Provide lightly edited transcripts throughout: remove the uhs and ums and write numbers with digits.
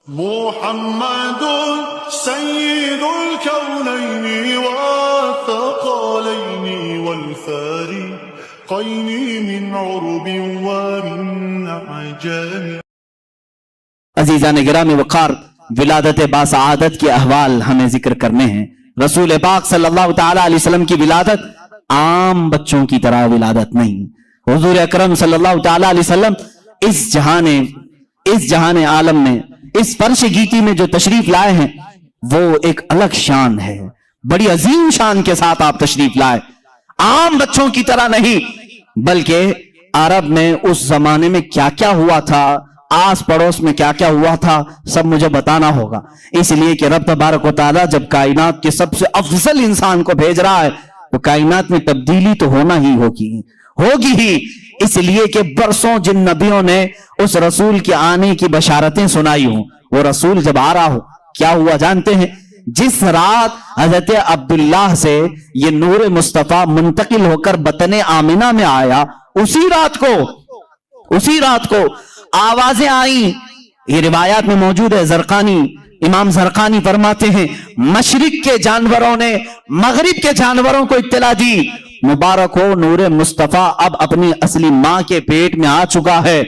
محمد سيد الكونين والثقلين والفارقين من عرب ومن عجم. عزیزان گرامی وقار، ولادت باسعادت کے احوال ہمیں ذکر کرنے ہیں. رسول پاک صلی اللہ تعالی علیہ وسلم کی ولادت عام بچوں کی طرح ولادت نہیں. حضور اکرم صلی اللہ تعالی علیہ وسلم اس جہان عالم میں، اس فرش گیتی میں جو تشریف لائے ہیں وہ ایک الگ شان ہے. بڑی عظیم شان کے ساتھ آپ تشریف لائے. عام بچوں کی طرح نہیں، بلکہ عرب میں اس زمانے میں کیا کیا ہوا تھا، آس پڑوس میں کیا کیا ہوا تھا، سب مجھے بتانا ہوگا. اس لیے کہ رب تبارک و تعالیٰ جب کائنات کے سب سے افضل انسان کو بھیج رہا ہے تو کائنات میں تبدیلی تو ہونا ہی ہوگی ہی. اس لیے کہ برسوں جن نبیوں نے اس رسول کے آنے کی بشارتیں سنائی ہوں، وہ رسول جب آ رہا ہو کیا ہوا جانتے ہیں؟ جس رات حضرت عبداللہ سے یہ نور مصطفیٰ منتقل ہو کر بطن آمنہ میں آیا، اسی رات کو آوازیں آئیں. یہ روایات میں موجود ہے. امام زرقانی فرماتے ہیں مشرق کے جانوروں نے مغرب کے جانوروں کو اطلاع دی، مبارک ہو نور مصطفیٰ اب اپنی اصلی ماں کے پیٹ میں آ چکا ہے.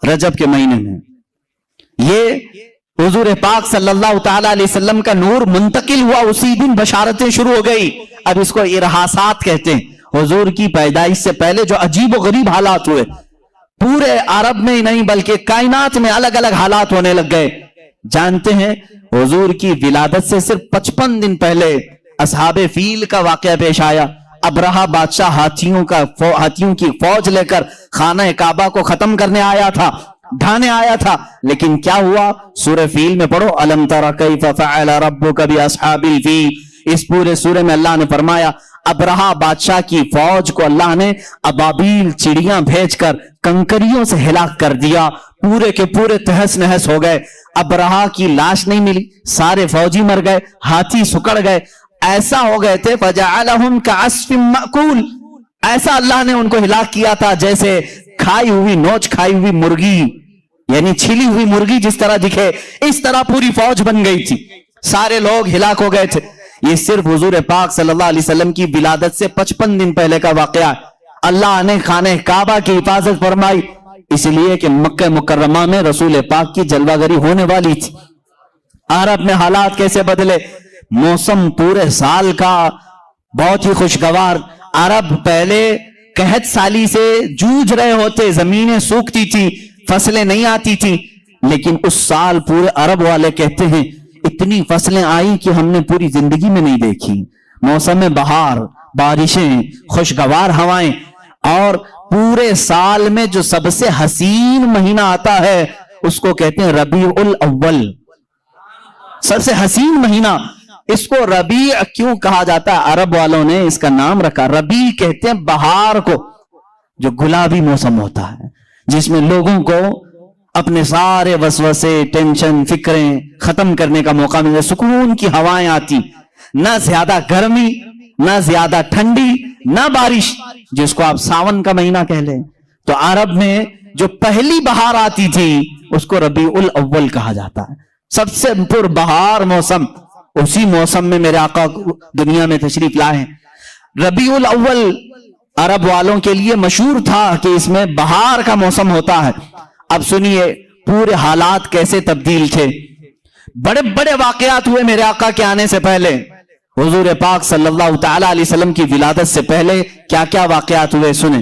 رجب کے مہینے میں یہ حضور پاک صلی اللہ تعالی علیہ وسلم کا نور منتقل ہوا، اسی دن بشارتیں شروع ہو گئی. اب اس کو ارہاسات کہتے ہیں. حضور کی پیدائش سے پہلے جو عجیب و غریب حالات ہوئے، پورے عرب میں ہی نہیں بلکہ کائنات میں الگ الگ حالات ہونے لگ گئے. جانتے ہیں حضور کی ولادت سے صرف 55 دن پہلے اصحاب فیل کا واقعہ پیش آیا. ابرہہ بادشاہ ہاتھیوں کی فوج لے کر خانہ کعبہ کو ختم کرنے آیا تھا، ڈھانے آیا تھا. لیکن کیا ہوا؟ سورہ فیل میں پڑھو، الم تر کیف فعل ربک باصحاب الفیل. اس پورے سورہ میں اللہ نے فرمایا ابرہہ بادشاہ کی فوج کو اللہ نے ابابیل چڑیاں بھیج کر کنکریوں سے ہلاک کر دیا. پورے کے پورے تہس نہس ہو گئے. ابرہہ کی لاش نہیں ملی، سارے فوجی مر گئے، ہاتھی سکڑ گئے، ایسا ہو گئے تھے فجعلہم کعصف مأکول. ایسا اللہ نے ان کو ہلاک کیا تھا جیسے نوچ کھائی ہوئی مرغی، یعنی چھلی ہوئی مرغی جس طرح دکھے، اس طرح پوری فوج بن گئی تھی. سارے لوگ ہلاک ہو گئے تھے. یہ صرف حضور پاک صلی اللہ علیہ وسلم کی ولادت سے 55 دن پہلے کا واقعہ. اللہ نے خانہ کعبہ کی حفاظت فرمائی، اس لیے کہ مکہ مکرمہ میں رسول پاک کی جلوہ گری ہونے والی تھی. عرب میں حالات کیسے بدلے؟ موسم پورے سال کا بہت ہی خوشگوار. عرب پہلے قحط سالی سے جوجھ رہے ہوتے، زمینیں سوکھتی تھی، فصلیں نہیں آتی تھی. لیکن اس سال پورے عرب والے کہتے ہیں اتنی فصلیں آئی کہ ہم نے پوری زندگی میں نہیں دیکھی. موسم بہار، بارشیں، خوشگوار ہوائیں، اور پورے سال میں جو سب سے حسین مہینہ آتا ہے اس کو کہتے ہیں ربیع الاول. سب سے حسین مہینہ. اس کو ربیع کیوں کہا جاتا ہے؟ عرب والوں نے اس کا نام رکھا. ربیع کہتے ہیں بہار کو، جو گلابی موسم ہوتا ہے جس میں لوگوں کو اپنے سارے وسوسے، ٹینشن، فکریں ختم کرنے کا موقع ملے، سکون کی ہوائیں آتی، نہ زیادہ گرمی، نہ زیادہ ٹھنڈی، نہ بارش، جس کو آپ ساون کا مہینہ کہہ لیں. تو عرب میں جو پہلی بہار آتی تھی اس کو ربیع الاول کہا جاتا ہے. سب سے پر بہار موسم، اسی موسم میں میرے آقا دنیا میں تشریف لائے ہیں. ربیع الاول عرب والوں کے لیے مشہور تھا کہ اس میں بہار کا موسم ہوتا ہے. اب سنیے پورے حالات کیسے تبدیل تھے. بڑے بڑے واقعات ہوئے میرے آقا کے آنے سے پہلے. حضور پاک صلی اللہ تعالی علیہ وسلم کی ولادت سے پہلے کیا کیا واقعات ہوئے سنیں.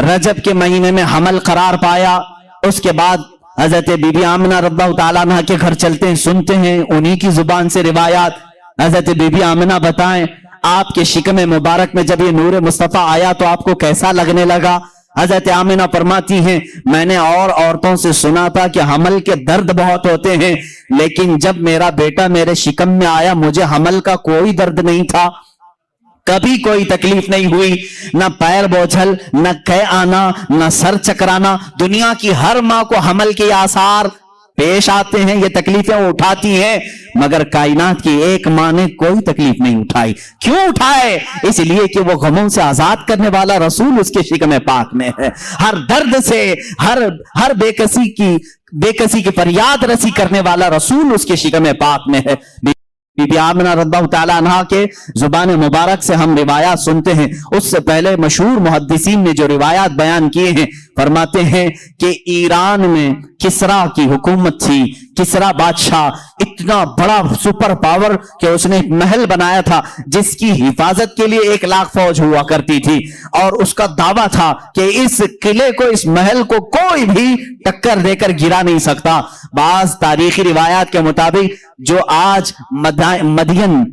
رجب کے مہینے میں حمل قرار پایا. اس کے بعد حضرت بی بی آمنہ رضی اللہ تعالیٰ عنہ کے گھر چلتے ہیں، سنتے ہیں انہی کی زبان سے روایات. حضرت بی بی آمنہ بتائیں آپ کے شکم مبارک میں جب یہ نور مصطفیٰ آیا تو آپ کو کیسا لگنے لگا؟ حضرت آمنہ فرماتی ہیں میں نے اور عورتوں سے سنا تھا کہ حمل کے درد بہت ہوتے ہیں، لیکن جب میرا بیٹا میرے شکم میں آیا مجھے حمل کا کوئی درد نہیں تھا، کبھی کوئی تکلیف نہیں ہوئی، نہ پیر بوجھل، نہ قے آنا، نہ سر چکرانا. دنیا کی ہر ماں کو حمل کے آثار پیش آتے ہیں, یہ تکلیفیں اٹھاتی ہیں, مگر کائنات کی ایک ماں نے کوئی تکلیف نہیں اٹھائی. کیوں اٹھائے؟ اس لیے کہ وہ غموں سے آزاد کرنے والا رسول اس کے شکم پاک میں ہے. ہر درد سے, ہر بے کسی کی فریاد رسی کرنے والا رسول اس کے شکم پاک میں ہے. بی بی آمنہ رضی اللہ تعالیٰ عنہ کے زبان مبارک سے ہم روایات سنتے ہیں. اس سے پہلے مشہور محدثین نے جو روایات بیان کیے ہیں, فرماتے ہیں کہ ایران میں کسرا کی حکومت تھی. کسرا بادشاہ اتنا بڑا سپر پاور کہ اس نے ایک محل بنایا تھا جس کی حفاظت کے لیے 1,00,000 فوج ہوا کرتی تھی, اور اس کا دعویٰ تھا کہ اس قلعے کو, اس محل کو کوئی بھی ٹکر دے کر گرا نہیں سکتا. بعض تاریخی روایات کے مطابق جو آج مدین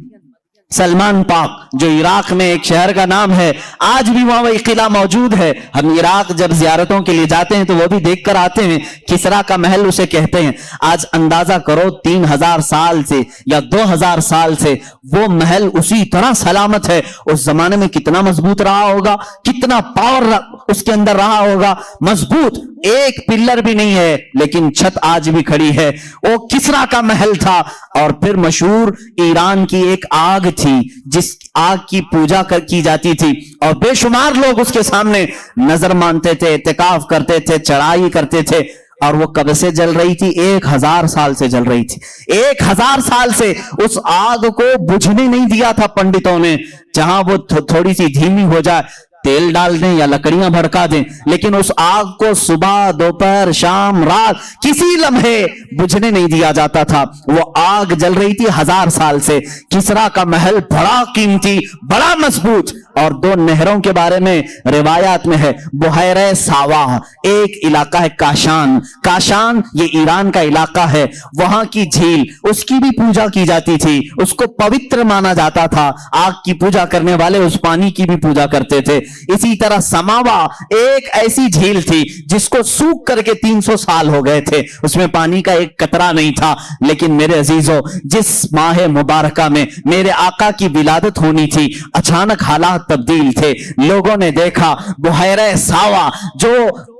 سلمان پاک, جو عراق میں ایک شہر کا نام ہے, آج بھی وہاں وہی قلعہ موجود ہے. ہم عراق جب زیارتوں کے لیے جاتے ہیں تو وہ بھی دیکھ کر آتے ہیں. کسرا کا محل اسے کہتے ہیں. آج اندازہ کرو 3,000 سال سے یا 2,000 سال سے وہ محل اسی طرح سلامت ہے. اس زمانے میں کتنا مضبوط رہا ہوگا, کتنا پاور اس کے اندر رہا ہوگا. مضبوط, ایک پلر بھی نہیں ہے, لیکن چھت آج بھی کھڑی ہے. وہ کسرا کا محل تھا. اور پھر مشہور ایران کی ایک آگ تھی جس آگ کی پوجا کی جاتی تھی, اور بے شمار لوگ اس کے سامنے نظر مانتے تھے, اعتکاف کرتے تھے, چڑھائی کرتے تھے. اور وہ کب سے جل رہی تھی؟ 1,000 سال سے جل رہی تھی. 1,000 سال سے اس آگ کو بجھنے نہیں دیا تھا پنڈتوں نے. جہاں وہ تھوڑی سی دھیمی ہو جائے, تیل ڈال دیں یا لکڑیاں بھڑکا دیں, لیکن اس آگ کو صبح, دوپہر, شام, رات کسی لمحے بجھنے نہیں دیا جاتا تھا. وہ آگ جل رہی تھی 1,000 سال سے. کسرا کا محل بڑا قیمتی, بڑا مضبوط. اور 2 نہروں کے بارے میں روایات میں ہے. بحیرہ ساوا ایک علاقہ ہے, کاشان. کاشان یہ ایران کا علاقہ ہے. وہاں کی جھیل, اس کی بھی پوجا کی جاتی تھی, اس کو پوتر مانا جاتا تھا. آگ کی پوجا کرنے والے اس پانی کی بھی پوجا کرتے تھے. اسی طرح سماوا ایک ایسی جھیل تھی جس کو سوکھ کر کے 300 سال ہو گئے تھے, اس میں پانی کا ایک قطرہ نہیں تھا. لیکن میرے عزیزوں, جس ماہ مبارکہ میں میرے آقا کی ولادت ہونی تھی, اچانک حالات تبدیل تھے. لوگوں نے دیکھا بحیرہ ساوا, جو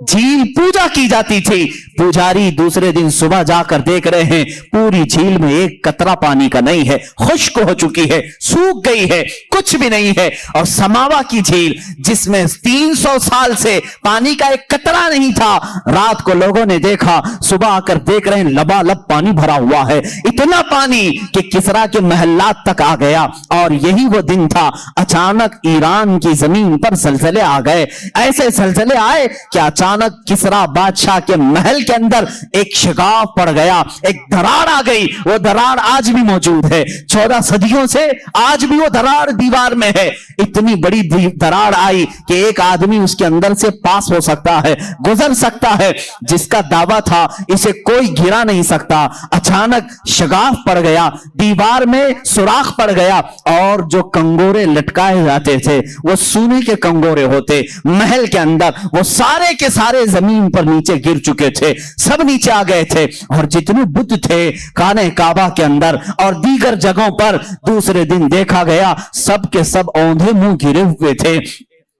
جھیل پوجا کی جاتی تھی, پجاری دوسرے دن صبح جا کر دیکھ رہے ہیں پوری جھیل میں ایک قطرہ پانی کا نہیں ہے, خشک ہو چکی ہے, سوکھ گئی ہے, کچھ بھی نہیں ہے. اور سماوا کی جھیل جس میں 300 سال سے پانی کا ایک قطرہ نہیں تھا, رات کو لوگوں نے دیکھا, صبح آ کر دیکھ رہے ہیں لبالب پانی بھرا ہوا ہے. اتنا پانی کہ کسرا کے محلات تک آ گیا. اور یہی وہ دن تھا, اچانک ایران کی زمین پر زلزلے آ گئے. ایسے زلزلے آئے کہ اچانک کسرا بادشاہ کے محل کے اندر ایک شگاف پڑ گیا, ایک دراڑ آ گئی. وہ دراڑ آج بھی موجود ہے, 14 صدیوں سے آج بھی وہ دراڑ دیوار میں ہے. اتنی بڑی دراڑ آئی کہ ایک آدمی اس کے اندر سے پاس ہو سکتا ہے, گزر سکتا ہے. جس کا دعویٰ تھا اسے کوئی گرا نہیں سکتا. اچانک شگاف پڑ گیا, دیوار میں سوراخ پڑ گیا, اور جو کنگورے لٹکائے جاتے تھے وہ سونے کے کنگورے ہوتے محل کے اندر, وہ سارے کے سارے زمین پر نیچے گر چکے تھے, سب نیچے آ گئے تھے. اور جتنے بت تھے خانہ کعبہ کے اندر اور دیگر جگہوں پر دوسرے دن دیکھا گیا, سب کے سب اوندھے منہ گرے ہوئے تھے,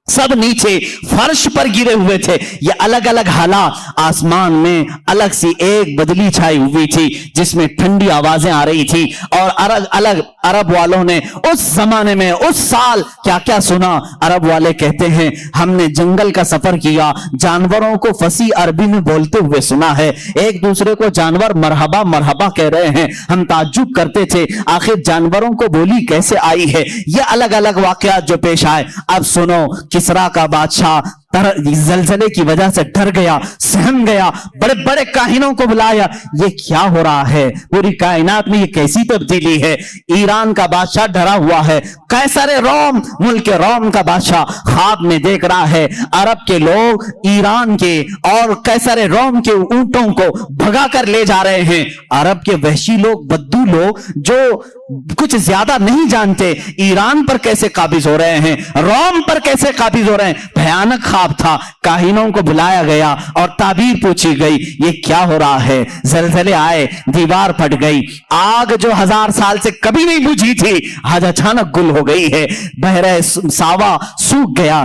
سب نیچے فرش پر گرے ہوئے تھے. یہ الگ الگ حالات. آسمان میں الگ سی ایک بدلی چھائی ہوئی تھی جس میں ٹھنڈی آوازیں آ رہی تھی. اور الگ الگ عرب والوں نے اس زمانے میں اس سال کیا کیا سنا. عرب والے کہتے ہیں ہم نے جنگل کا سفر کیا, جانوروں کو فصیح عربی میں بولتے ہوئے سنا ہے. ایک دوسرے کو جانور مرحبا مرحبا کہہ رہے ہیں. ہم تعجب کرتے تھے آخر جانوروں کو بولی کیسے آئی ہے. یہ الگ الگ واقعات جو پیش آئے. اب سنو, کسرا کا بادشاہ زلزلے کی وجہ سے ڈر گیا, سہم گیا, بڑے بڑے کاہنوں کو بلایا. یہ کیا ہو رہا ہے, پوری کائنات میں یہ کیسی تبدیلی ہے. ایران کا بادشاہ ڈرا ہوا ہے. قیصر روم, ملک روم کا بادشاہ خواب میں دیکھ رہا ہے عرب کے لوگ ایران کے اور قیصر روم کے اونٹوں کو بھگا کر لے جا رہے ہیں. عرب کے وحشی لوگ, بدو لوگ جو کچھ زیادہ نہیں جانتے, ایران پر کیسے قابض ہو رہے ہیں, روم پر کیسے قابض ہو رہے ہیں. بھیانک خواب تھا. کاہنوں کو بلایا گیا اور تعبیر پوچھی گئی. یہ کیا ہو رہا ہے. زلزلے آئے, دیوار پھٹ گئی. آگ جو 1000 سال سے کبھی نہیں بجھی تھی آج اچانک گل ہو گئی ہے. بحیرہ ساوا سوکھ گیا,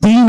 3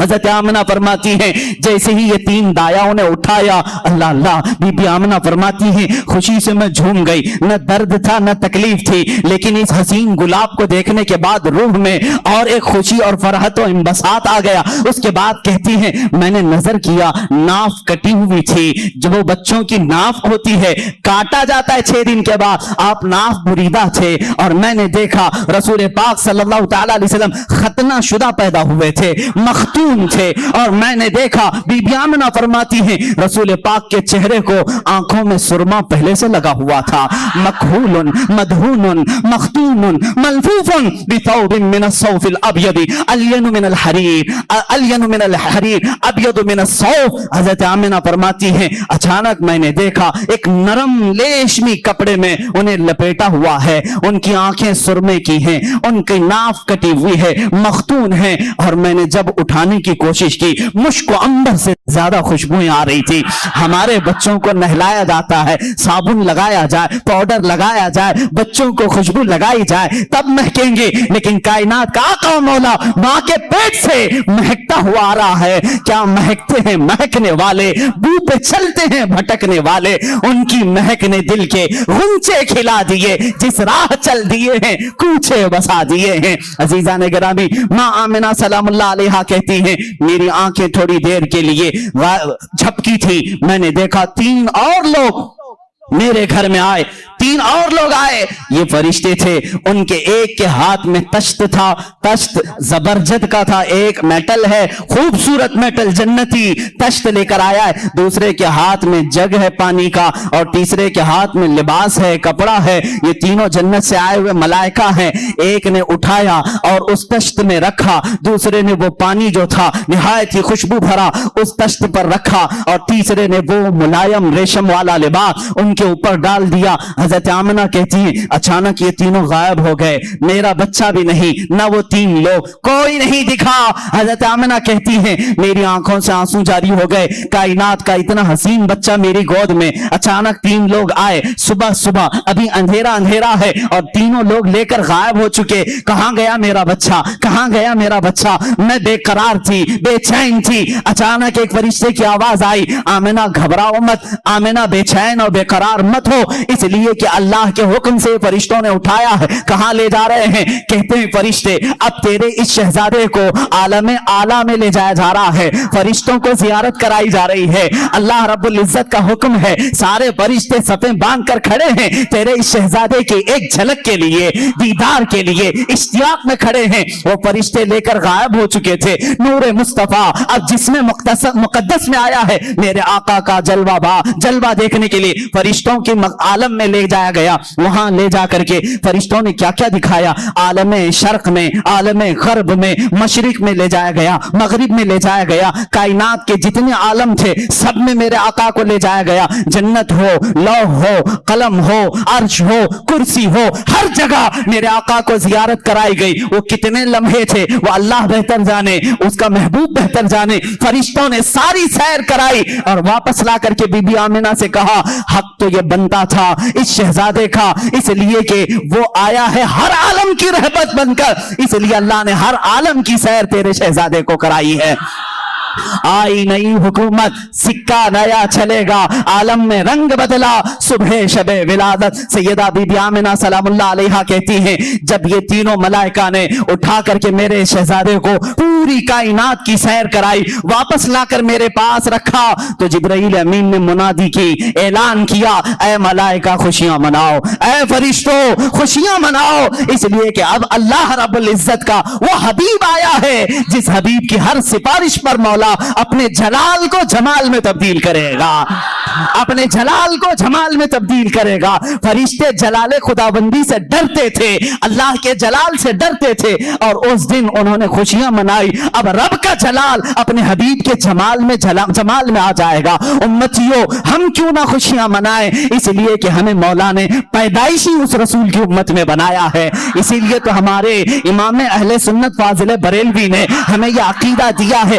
حضرت آمنہ فرماتی ہیں جیسے ہی یہ تین دایاؤں نے اٹھایا، اللہ اللہ، بی بی آمنہ فرماتی ہیں خوشی سے میں جھوم گئی، نہ درد تھا نہ تکلیف تھی، لیکن اس حسین گلاب کو دیکھنے کے بعد روح میں اور ایک خوشی اور فرحت و انبساط آ گیا۔ اس کے بعد کہتی ہیں میں نے نظر کیا، ناف کٹی ہوئی تھی، جو وہ بچوں کی ناف ہوتی ہے، کاٹا جاتا ہے 6 دن کے بعد، آپ ناف بریدہ تھے، اور میں نے دیکھا رسول پاک صلی اللہ تعالی علیہ وسلم ختنہ شدہ پیدا ہوئے تھے، مختون تھے، اور میں نے دیکھا، بی بی آمنہ فرماتی ہیں رسول پاک کے چہرے کو آنکھوں میں سرما پہلے سے لگا ہوا تھا، مکحول مدہون مختون ملفوف بثوب من الصوف الابیض الین من الحریر، الین من الحریر ابیض من الصوف۔ حضرت آمنہ فرماتی ہیں اچانک میں نے دیکھا ایک نرم لیشمی کپڑے میں انہیں لپیٹا ہوا ہے، ان کی آنکھیں سرمے کی ہیں، ان کی ناف کٹی ہوئی ہے، مختون ہیں، اور میں نے جب اٹھانے کی کوشش کی مشک و عنبر سے زیادہ خوشبوئیں آ رہی تھی۔ ہمارے بچوں کو نہلایا جاتا ہے، صابن لگایا جائے، پاؤڈر لگایا جائے، بچوں کو خوشبو لگائی جائے تب مہکیں گے، لیکن کائنات کا آقا و مولا ماں کے پیٹ سے مہکتا ہوا آ رہا ہے۔ کیا مہکتے ہیں مہکنے والے، بو پہ چلتے ہیں بھٹکنے والے، ان کی مہک نے دل کے غنچے کھلا دیے، جس راہ چل دیے ہیں کوچے بسا دیے ہیں۔ عزیزان گرامی، ماں آمنہ سلام اللہ علیہا کہتی ہیں میری آنکھیں تھوڑی دیر کے لیے جھپکی تھی، میں نے دیکھا 3 اور لوگ میرے گھر میں آئے، 3 اور لوگ آئے، یہ فرشتے تھے، ان کے ایک کے ہاتھ میں تشت تھا، تشت زبرجد کا تھا، ایک میٹل ہے، خوبصورت میٹل جنتی تشت لے کر آیا ہے، دوسرے کے ہاتھ میں جگ ہے پانی کا، اور تیسرے کے ہاتھ میں لباس ہے، کپڑا ہے، یہ تینوں جنت سے آئے ہوئے ملائکہ ہیں۔ ایک نے اٹھایا اور اس تشت میں رکھا، دوسرے نے وہ پانی جو تھا نہایت ہی خوشبو بھرا اس تشت پر رکھا، اور تیسرے نے وہ ملائم ریشم والا لباس ان کے اوپر ڈال دیا۔ حضرت آمنہ کہتی ہیں اچانک یہ تینوں غائب ہو گئے، میرا بچہ بھی نہیں، نہ وہ 3 لوگ، کوئی نہیں دکھا۔ حضرت آمنہ کہتی ہیں میری آنکھوں سے آنسو جاری ہو گئے، کائنات کا اتنا حسین بچہ میری گود میں، اچانک 3 لوگ آئے، صبح صبح ابھی اندھیرا اندھیرا ہے اور تینوں لوگ لے کر غائب ہو چکے، کہاں گیا میرا بچہ، کہاں گیا میرا بچہ؟ میں بے قرار تھی، بے چین تھی، اچانک ایک فرشتے کی آواز آئی، آمنہ گھبراؤ مت، آمنہ بے چین اور بے قرار مت ہو، اس لیے کہ اللہ کے حکم سے فرشتوں نے اٹھایا ہے۔ کہاں لے جا رہے ہیں؟ کہتے ہیں فرشتے اب تیرے اس شہزادے کو عالم اعلیٰ میں لے جایا جا رہا ہے، فرشتوں کو زیارت کرائی جا رہی ہے، اللہ رب العزت کا حکم ہے، سارے فرشتے صفیں باندھ کر کھڑے ہیں، تیرے اس شہزادے کی ایک جھلک کے لیے، دیدار کے لیے اشتیاق میں کھڑے ہیں۔ وہ فرشتے لے کر غائب ہو چکے تھے، نور مصطفیٰ اب جسم مقدس میں آیا ہے، میرے آقا کا جلوہ دیکھنے کے لیے فرشتوں کے عالم میں لے جایا گیا۔ وہاں لے جا کر کے فرشتوں نے کیا کیا دکھایا، عالم شرق میں، عالم غرب میں، مشرق میں لے جایا گیا، مغرب میں لے جایا گیا، کائنات کے جتنے عالم تھے سب میں میرے آقا کو لے جایا گیا، جنت ہو، لوح ہو، قلم ہو، عرش ہو، کرسی ہو، ہر جگہ میرے آقا کو زیارت کرائی گئی۔ وہ کتنے لمحے تھے وہ اللہ بہتر جانے، اس کا محبوب بہتر جانے، فرشتوں نے ساری سیر کرائی اور واپس لا کر کے بی بی آمنہ سے کہا حق تو یہ بنتا تھا اس شہزادے کا، اس لیے کہ وہ آیا ہے ہر عالم کی رحمت بن کر، اس لیے اللہ نے ہر عالم کی سیر تیرے شہزادے کو کرائی ہے۔ آئی نئی حکومت، سکہ نیا چلے گا، عالم میں رنگ بدلا صبح شب ولادت۔ سیدہ بی بی آمنہ سلام اللہ علیہا کہتی ہیں جب یہ تینوں ملائکہ نے اٹھا کر کے میرے شہزادے کو پوری کائنات کی سیر کرائی، واپس لا کر میرے پاس رکھا، تو جبرائیل امین نے منادی کی، اعلان کیا، اے ملائکہ خوشیاں مناؤ، اے فرشتوں خوشیاں مناؤ، اس لیے کہ اب اللہ رب العزت کا وہ حبیب آیا ہے جس حبیب کی ہر سفارش پر مولا اپنے جلال کو جمال میں تبدیل کرے گا، اپنے جلال کو جمال میں تبدیل کرے گا۔ فرشتے جلال خداوندی سے ڈرتے تھے، اللہ کے جلال سے ڈرتے تھے، اور اس دن انہوں نے خوشیاں منائی۔ اب رب کا جلال اپنے حبیب کے جمال میں آ جائے گا۔ امتیوں ہم کیوں نہ خوشیاں منائیں، اس لیے کہ ہمیں مولا نے پیدائشی اس رسول کی امت میں بنایا ہے۔ اسی لیے تو ہمارے امام اہل سنت فاضل بریلوی نے ہمیں یہ عقیدہ دیا ہے،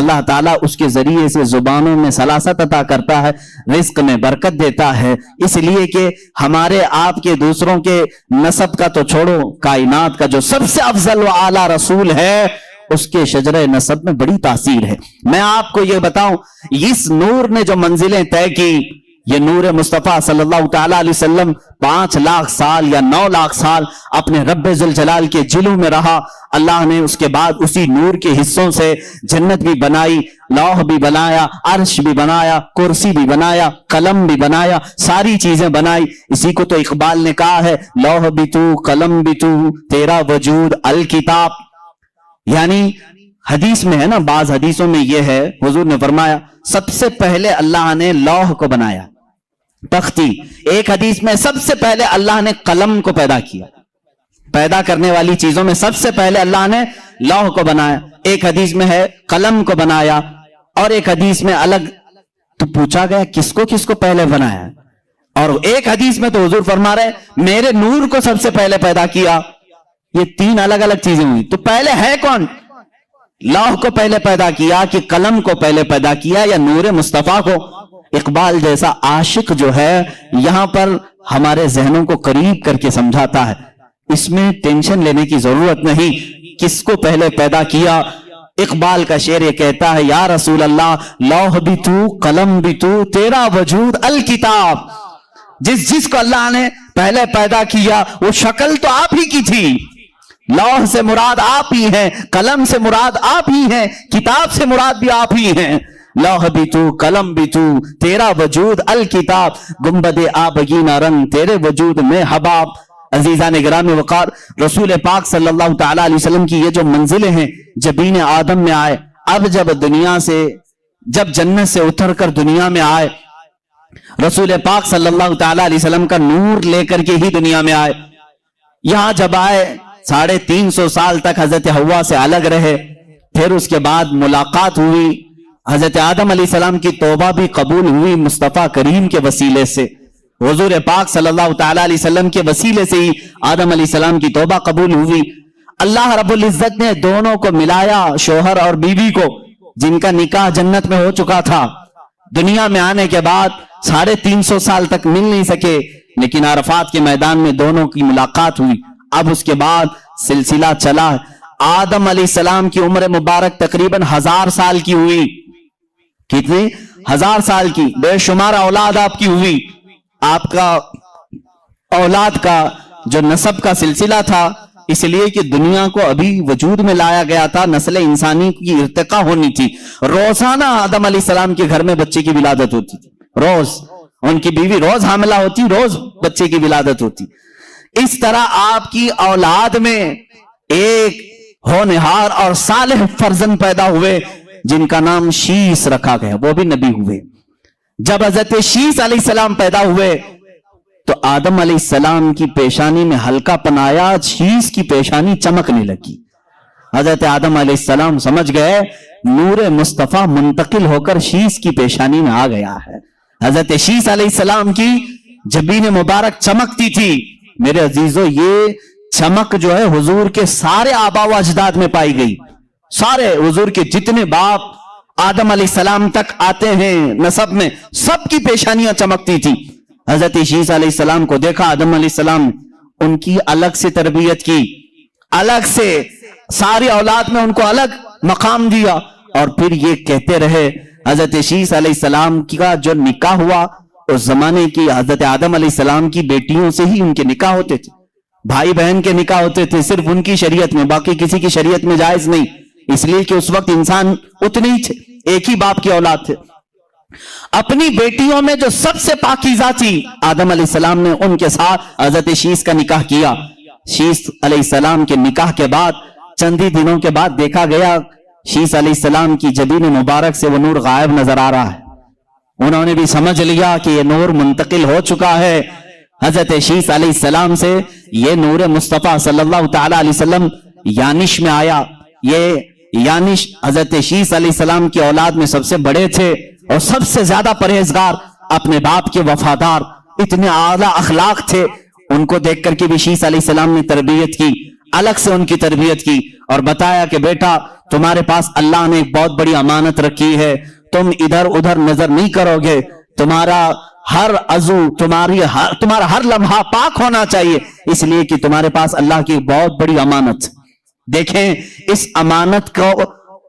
اللہ تعالیٰ اس کے ذریعے سے زبانوں میں سلاست عطا کرتا ہے، رزق میں برکت دیتا ہے، اس لیے کہ ہمارے آپ کے دوسروں کے نسب کا تو چھوڑو، کائنات کا جو سب سے افضل و اعلیٰ رسول ہے اس کے شجرہ نسب میں بڑی تاثیر ہے۔ میں آپ کو یہ بتاؤں، اس نور نے جو منزلیں طے کی، یہ نور مصطفیٰ صلی اللہ تعالیٰ علیہ وسلم 5 لاکھ سال یا 9 لاکھ سال اپنے رب ذوالجلال کے جلو میں رہا۔ اللہ نے اس کے بعد اسی نور کے حصوں سے جنت بھی بنائی، لوح بھی بنایا، عرش بھی بنایا، کرسی بھی بنایا، قلم بھی بنایا، ساری چیزیں بنائی۔ اسی کو تو اقبال نے کہا ہے، لوح بھی تو، قلم بھی تو، تیرا وجود الکتاب۔ یعنی حدیث میں ہے نا، بعض حدیثوں میں یہ ہے، حضور نے فرمایا سب سے پہلے اللہ نے لوح کو بنایا، تختی۔ ایک حدیث میں سب سے پہلے اللہ نے قلم کو پیدا کیا، پیدا کرنے والی چیزوں میں سب سے پہلے اللہ نے لوح کو بنایا۔ ایک حدیث میں ہے قلم کو بنایا، اور ایک حدیث میں الگ تو پوچھا گیا کس کو پہلے بنایا، اور ایک حدیث میں تو حضور فرما رہے میرے نور کو سب سے پہلے پیدا کیا۔ یہ 3 الگ الگ چیزیں ہوئی، تو پہلے ہے کون؟ لوح کو پہلے پیدا کیا کہ قلم کو پہلے پیدا کیا یا نور مصطفیٰ کو؟ اقبال جیسا عاشق جو ہے یہاں پر ہمارے ذہنوں کو قریب کر کے سمجھاتا ہے، اس میں ٹینشن لینے کی ضرورت نہیں، کس کو پہلے پیدا کیا۔ اقبال کا شعر یہ کہتا ہے، یا رسول اللہ لوح بھی تو، قلم بھی تو، تیرا وجود الکتاب۔ جس کو اللہ نے پہلے پیدا کیا وہ شکل تو آپ ہی کی تھی، لوح سے مراد آپ ہی ہیں، قلم سے مراد آپ ہی ہیں، کتاب سے مراد بھی آپ ہی ہیں۔ لوح بھی تو، قلم بھی تو، تیرا وجود الکتاب، گنبد آبگینہ رنگ تیرے وجود میں حباب۔ عزیزان گرامی وقار، رسول پاک صلی اللہ تعالیٰ علیہ وسلم کی یہ جو منزلیں ہیں، جبین آدم میں آئے، اب جب جنت سے اتر کر دنیا میں آئے، رسول پاک صلی اللہ تعالیٰ علیہ وسلم کا نور لے کر کے ہی دنیا میں آئے۔ یہاں جب آئے 350 سال تک حضرت حوا سے الگ رہے، پھر اس کے بعد ملاقات ہوئی، حضرت آدم علیہ السلام کی توبہ بھی قبول ہوئی مصطفیٰ کریم کے وسیلے سے، حضور پاک صلی اللہ تعالیٰ علیہ وسلم کے وسیلے سے ہی آدم علیہ السلام کی توبہ قبول ہوئی۔ اللہ رب العزت نے دونوں کو ملایا، شوہر اور بیوی کو، جن کا نکاح جنت میں ہو چکا تھا، دنیا میں آنے کے بعد 350 سال تک مل نہیں سکے، لیکن عرفات کے میدان میں دونوں کی ملاقات ہوئی۔ اب اس کے بعد سلسلہ چلا، آدم علیہ السلام کی عمر مبارک تقریباً 1000 سال کی ہوئی۔ کتنی؟ 1000 سال کی، بے شمار اولاد آپ کی ہوئی۔ آپ کا اولاد کا جو نسب کا سلسلہ تھا، اس لیے کہ دنیا کو ابھی وجود میں لایا گیا تھا، نسل انسانی کی ارتقاء ہونی تھی، روزانہ آدم علیہ السلام کے گھر میں بچے کی ولادت ہوتی تھی، روز ان کی بیوی روز حاملہ ہوتی، روز بچے کی ولادت ہوتی۔ اس طرح آپ کی اولاد میں ایک ہونہار اور صالح فرزند پیدا ہوئے جن کا نام شیس رکھا گیا، وہ بھی نبی ہوئے۔ جب حضرت شیس علیہ السلام پیدا ہوئے تو آدم علیہ السلام کی پیشانی میں ہلکا پن آیا، شیس کی پیشانی چمکنے لگی۔ حضرت آدم علیہ السلام سمجھ گئے نور مصطفیٰ منتقل ہو کر شیس کی پیشانی میں آ گیا ہے۔ حضرت شیس علیہ السلام کی جبین مبارک چمکتی تھی۔ میرے عزیزو، یہ چمک جو ہے حضور کے سارے آبا و اجداد میں پائی گئی، سارے حضور کے جتنے باپ آدم علیہ السلام تک آتے ہیں نسب میں، سب کی پیشانیاں چمکتی تھی۔ حضرت شیس علیہ السلام کو دیکھا آدم علیہ السلام نے، ان کی الگ سے تربیت کی، الگ سے ساری اولاد میں ان کو الگ مقام دیا، اور پھر یہ کہتے رہے حضرت شیس علیہ السلام کا جو نکاح ہوا اس زمانے کی حضرت آدم علیہ السلام کی بیٹیوں سے ہی ان کے نکاح ہوتے تھے، بھائی بہن کے نکاح ہوتے تھے، صرف ان کی شریعت میں، باقی کسی کی شریعت میں جائز نہیں، اس لیے کہ اس وقت انسان اتنے ہی تھے، ایک ہی باپ کی اولاد تھے۔ اپنی بیٹیوں میں جو سب سے پاکیزہ تھی آدم علیہ السلام نے ان کے ساتھ حضرت شیس کا نکاح کیا۔ شیس علیہ السلام کے نکاح کے بعد چند ہی دنوں کے بعد دیکھا گیا شیس علیہ السلام کی جبین مبارک سے وہ نور غائب نظر آ رہا ہے۔ انہوں نے بھی سمجھ لیا کہ یہ نور منتقل ہو چکا ہے حضرت شیس علیہ السلام سے، یہ نور مصطفیٰ صلی اللہ تعالی علیہ وسلم یانش میں آیا۔ یہ یانش حضرت شیس علیہ السلام کی اولاد میں سب سے بڑے تھے اور سب سے زیادہ پرہیزگار، اپنے باپ کے وفادار، اتنے اعلیٰ اخلاق تھے۔ ان کو دیکھ کر کے بھی شیس علیہ السلام نے تربیت کی، الگ سے ان کی تربیت کی اور بتایا کہ بیٹا تمہارے پاس اللہ نے ایک بہت بڑی امانت رکھی ہے، تم ادھر ادھر نظر نہیں کرو گے، تمہارا ہر عضو، تمہارا ہر لمحہ پاک ہونا چاہیے، اس لیے کہ تمہارے پاس اللہ کی بہت بڑی امانت۔ دیکھیں اس امانت کو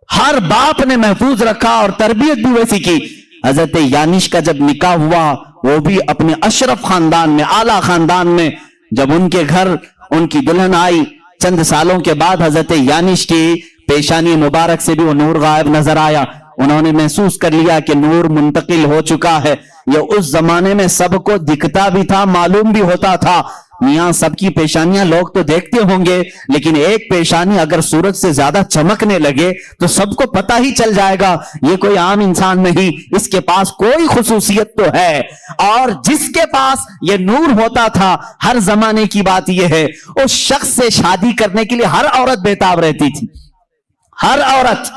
ہر باپ نے محفوظ رکھا اور تربیت بھی ویسی کی۔ حضرت یانش کا جب نکاح ہوا، وہ بھی اپنے اشرف خاندان میں، اعلیٰ خاندان میں، جب ان کے گھر ان کی دلہن آئی، چند سالوں کے بعد حضرت یانش کی پیشانی مبارک سے بھی وہ نور غائب نظر آیا۔ انہوں نے محسوس کر لیا کہ نور منتقل ہو چکا ہے۔ یہ اس زمانے میں سب کو دکھتا بھی تھا، معلوم بھی ہوتا تھا۔ میاں سب کی پیشانیاں لوگ تو دیکھتے ہوں گے، لیکن ایک پیشانی اگر سورج سے زیادہ چمکنے لگے تو سب کو پتہ ہی چل جائے گا یہ کوئی عام انسان نہیں، اس کے پاس کوئی خصوصیت تو ہے۔ اور جس کے پاس یہ نور ہوتا تھا، ہر زمانے کی بات یہ ہے، اس شخص سے شادی کرنے کے لیے ہر عورت بےتاب رہتی تھی۔ ہر عورت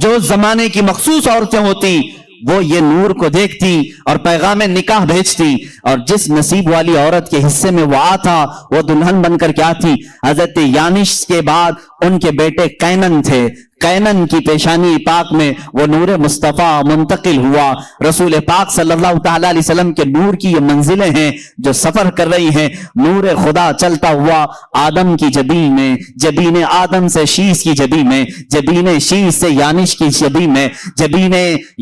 جو اس زمانے کی مخصوص عورتیں ہوتی، وہ یہ نور کو دیکھتی اور پیغام نکاح بھیجتی، اور جس نصیب والی عورت کے حصے میں وہ آتا، وہ دلہن بن کر کیا تھی؟ حضرت یانش کے بعد ان کے بیٹے کینن تھے۔ کینن کی پیشانی پاک میں وہ نور مصطفیٰ منتقل ہوا۔ رسول پاک صلی اللہ تعالی علیہ وسلم کے نور کی یہ منزلیں ہیں جو سفر کر رہی ہیں۔ نور خدا چلتا ہوا آدم کی جبین میں، جبین آدم سے شیش کی جبین میں، جبین شیش سے یانش کی جبین میں، جبین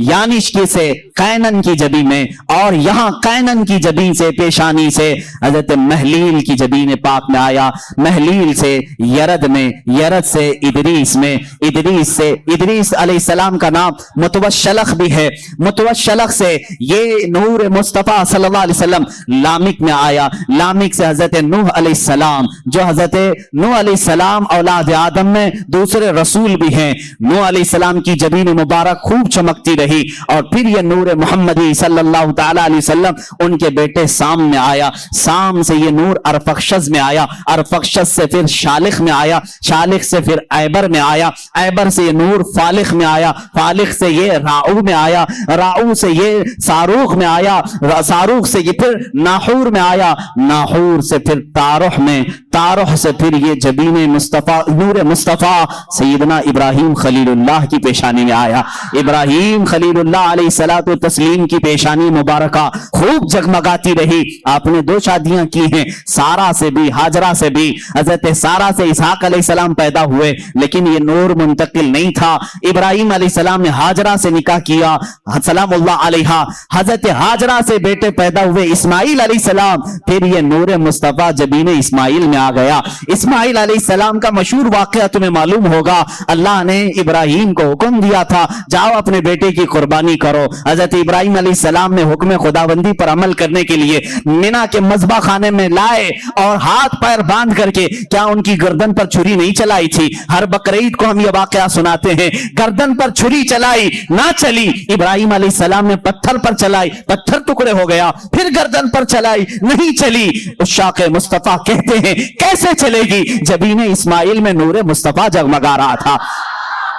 یانش کی سے کینن کی جبین میں، اور یہاں کینن کی جبین سے پیشانی سے حضرت محلیل کی جبین پاک میں آیا۔ محلیل سے یرد میں، یرد سے ادریس میں، ادریس سے ادریس علیہ السلام کا نام متوشلخ بھی ہے، متوشلخ سے یہ نور مصطفیٰ صلی اللہ علیہ وسلم لامک میں آیا۔ لامک سے حضرت نوح علیہ السلام، جو حضرت نوح علیہ السلام اولاد آدم میں دوسرے رسول بھی ہیں۔ نوح علیہ السلام کی جبین مبارک خوب چمکتی رہی، اور پھر یہ نور محمدی صلی اللہ تعالی علیہ وسلم ان کے بیٹے سام میں آیا۔ سام سے یہ نور ارفخشد میں آیا، ارفخشد سے پھر شالخ میں آیا، شالخ سے پھر ایبر میں آیا، ایبر سے یہ نور فالخ میں آیا، فالخ سے یہ راؤ میں آیا، راؤ سے یہ صاروخ میں آیا، صاروخ سے یہ پھر ناحور میں آیا، ناحور سے پھر تارح میں، تارح سے پھر یہ جبین مصطفیٰ، نور مصطفیٰ سیدنا ابراہیم خلیل اللہ کی پیشانی میں آیا۔ ابراہیم خلیل اللہ علیہ الصلوۃ والتسلیم کی پیشانی مبارکہ خوب جگمگاتی رہی۔ آپ نے 2 شادیاں کی ہیں، سارہ سے بھی، ہاجرہ سے بھی۔ حضرت سارہ سے اسحاق علیہ السلام پیدا ہوئے، لیکن یہ نور منتقل نہیں تھا۔ ابراہیم علیہ السلام نے ہاجرہ سے نکاح کیا، سلام اللہ علیہا۔ حضرت ہاجرہ سے بیٹے پیدا ہوئے اسماعیل علیہ السلام، پھر یہ نور مصطفیٰ جبین اسماعیل میں آ گیا۔ اسماعیل علیہ السلام کا مشہور واقعہ تمہیں معلوم ہوگا، اللہ نے ابراہیم کو حکم دیا تھا جاؤ اپنے بیٹے کی قربانی کرو۔ حضرت ابراہیم علیہ السلام نے حکم خداوندی پر عمل کرنے کے لیے مینا کے مذبح خانے میں لائے، اور ہاتھ پیر باندھ کر کے کیا ان کی گردن پر چھری نہیں چلائی تھی؟ ہر بقرعید کو ہم یہ واقعہ سناتے ہیں، گردن پر چھری چلائی، نہ چلی۔ ابراہیم علیہ السلام نے پتھر پر چلائی، پتھر ٹکڑے ہو گیا، پھر گردن پر چلائی، نہیں چلی۔ عشاق مصطفیٰ کہتے ہیں کیسے چلے گی؟ جبین اسماعیل میں نور مصطفیٰ جگمگا رہا تھا۔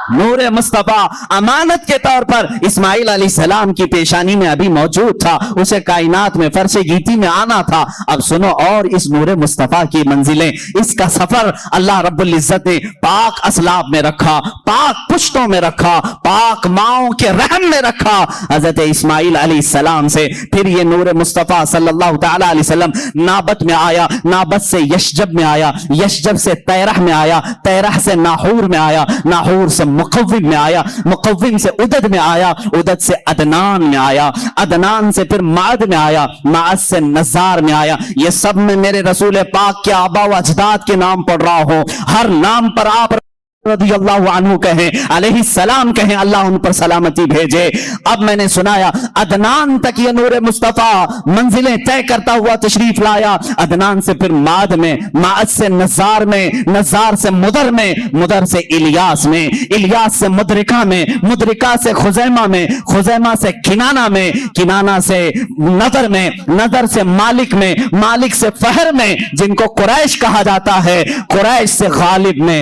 نور مصطفیٰ امانت کے طور پر اسماعیل علیہ السلام کی پیشانی میں ابھی موجود تھا، اسے کائنات میں فرش گیتی میں آنا تھا۔ اب سنو اور اس نور مصطفیٰ کی منزلیں، اس کا سفر اللہ رب العزت نے پاک اسلاب میں رکھا، پاک پشتوں میں رکھا، پاک ماؤں کے رحم میں رکھا۔ حضرت اسماعیل علیہ السلام سے پھر یہ نور مصطفیٰ صلی اللہ تعالی علیہ وسلم نابت میں آیا، نابت سے یشجب میں آیا، یشجب سے تیرح میں آیا، تیرح سے ناحور میں آیا، ناحور سے مقوم میں آیا، مقوم سے عدد میں آیا، عدد سے عدنان میں آیا، عدنان سے پھر معد میں آیا، معد سے نزار میں آیا۔ یہ سب میں میرے رسول پاک کے آبا و اجداد کے نام پڑھ رہا ہوں، ہر نام پر آپ رضی اللہ عنہ کہیں، علیہ السلام کہیں، اللہ ان پر سلامتی بھیجے۔ اب میں نے سنایا عدنان تک یہ نور مصطفیٰ منزلیں طے کرتا ہوا تشریف لایا، عدنان سے پھر معد میں، معد سے نزار میں، نزار سے مدر میں، مدر سے الیاس میں، الیاس سے مدرکہ میں، مدرکہ سے خزیمہ میں، خزیمہ سے کنانہ میں، کنانہ سے نظر میں، نظر سے مالک میں، مالک سے فہر میں، جن کو قریش کہا جاتا ہے، قریش سے غالب میں،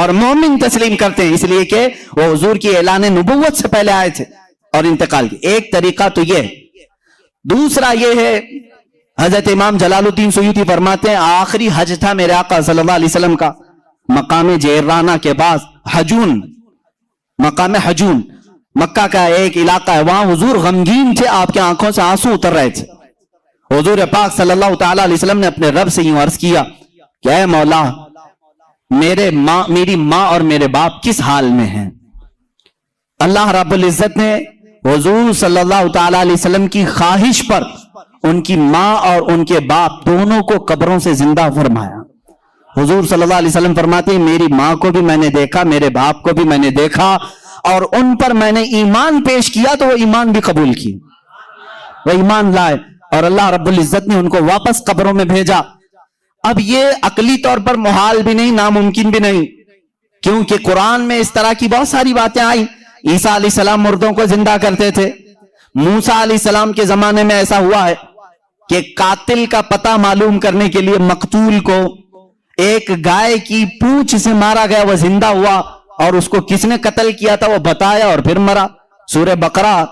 اور مومن تسلیم کرتے ہیں، اس لیے کہ وہ حضور کی اعلان نبوت سے پہلے آئے تھے اور انتقال کی۔ ایک طریقہ تو یہ ہے۔ دوسرا یہ ہے، حضرت امام جلال الدین سیوطی فرماتے ہیں آخری حج تھا میرے آقا صلی اللہ علیہ وسلم کا مقام جیرانہ کے بعد حجون، مقام حجون مکہ کا ایک علاقہ ہے، وہاں حضور غمگین تھے، آپ کے آنکھوں سے آنسو اتر رہے تھے۔ حضور پاک صلی اللہ تعالی علیہ وسلم نے اپنے رب سے یوں عرض کیا کہ اے مولا، میری ماں اور میرے باپ کس حال میں ہیں؟ اللہ رب العزت نے حضور صلی اللہ تعالی علیہ وسلم کی خواہش پر ان کی ماں اور ان کے باپ دونوں کو قبروں سے زندہ فرمایا۔ حضور صلی اللہ علیہ وسلم فرماتے ہیں میری ماں کو بھی میں نے دیکھا، میرے باپ کو بھی میں نے دیکھا، اور ان پر میں نے ایمان پیش کیا تو وہ ایمان بھی قبول کی، وہ ایمان لائے اور اللہ رب العزت نے ان کو واپس قبروں میں بھیجا۔ اب یہ عقلی طور پر محال بھی نہیں، ناممکن بھی نہیں، کیونکہ قرآن میں اس طرح کی بہت ساری باتیں آئیں۔ عیسیٰ علیہ السلام مردوں کو زندہ کرتے تھے، موسیٰ علیہ السلام کے زمانے میں ایسا ہوا ہے کہ قاتل کا پتہ معلوم کرنے کے لیے مقتول کو ایک گائے کی پونچھ سے مارا گیا، وہ زندہ ہوا، اور اس کو کس نے قتل کیا تھا وہ بتایا اور پھر مرا۔ سورہ بقرہ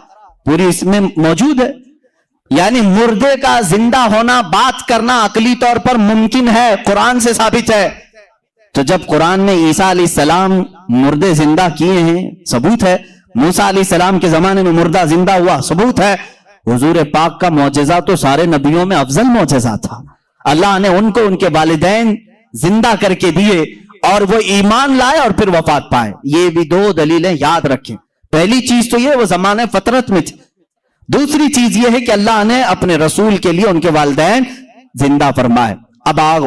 پوری اس میں موجود ہے۔ یعنی مردے کا زندہ ہونا، بات کرنا عقلی طور پر ممکن ہے، قرآن سے ثابت ہے۔ تو جب قرآن نے عیسیٰ علیہ السلام مردے زندہ کیے ہیں، ثبوت ہے۔ موسیٰ علیہ السلام کے زمانے میں مردہ زندہ ہوا، ثبوت ہے۔ حضور پاک کا معجزہ تو سارے نبیوں میں افضل معجزہ تھا۔ اللہ نے ان کو ان کے والدین زندہ کر کے دیے اور وہ ایمان لائے اور پھر وفات پائے۔ یہ بھی دو دلیلیں یاد رکھیں۔ پہلی چیز تو یہ وہ زمانے فطرت میں تھی، دوسری چیز یہ ہے کہ اللہ نے اپنے رسول کے لیے ان کے والدین زندہ فرمائے۔ اب آؤ،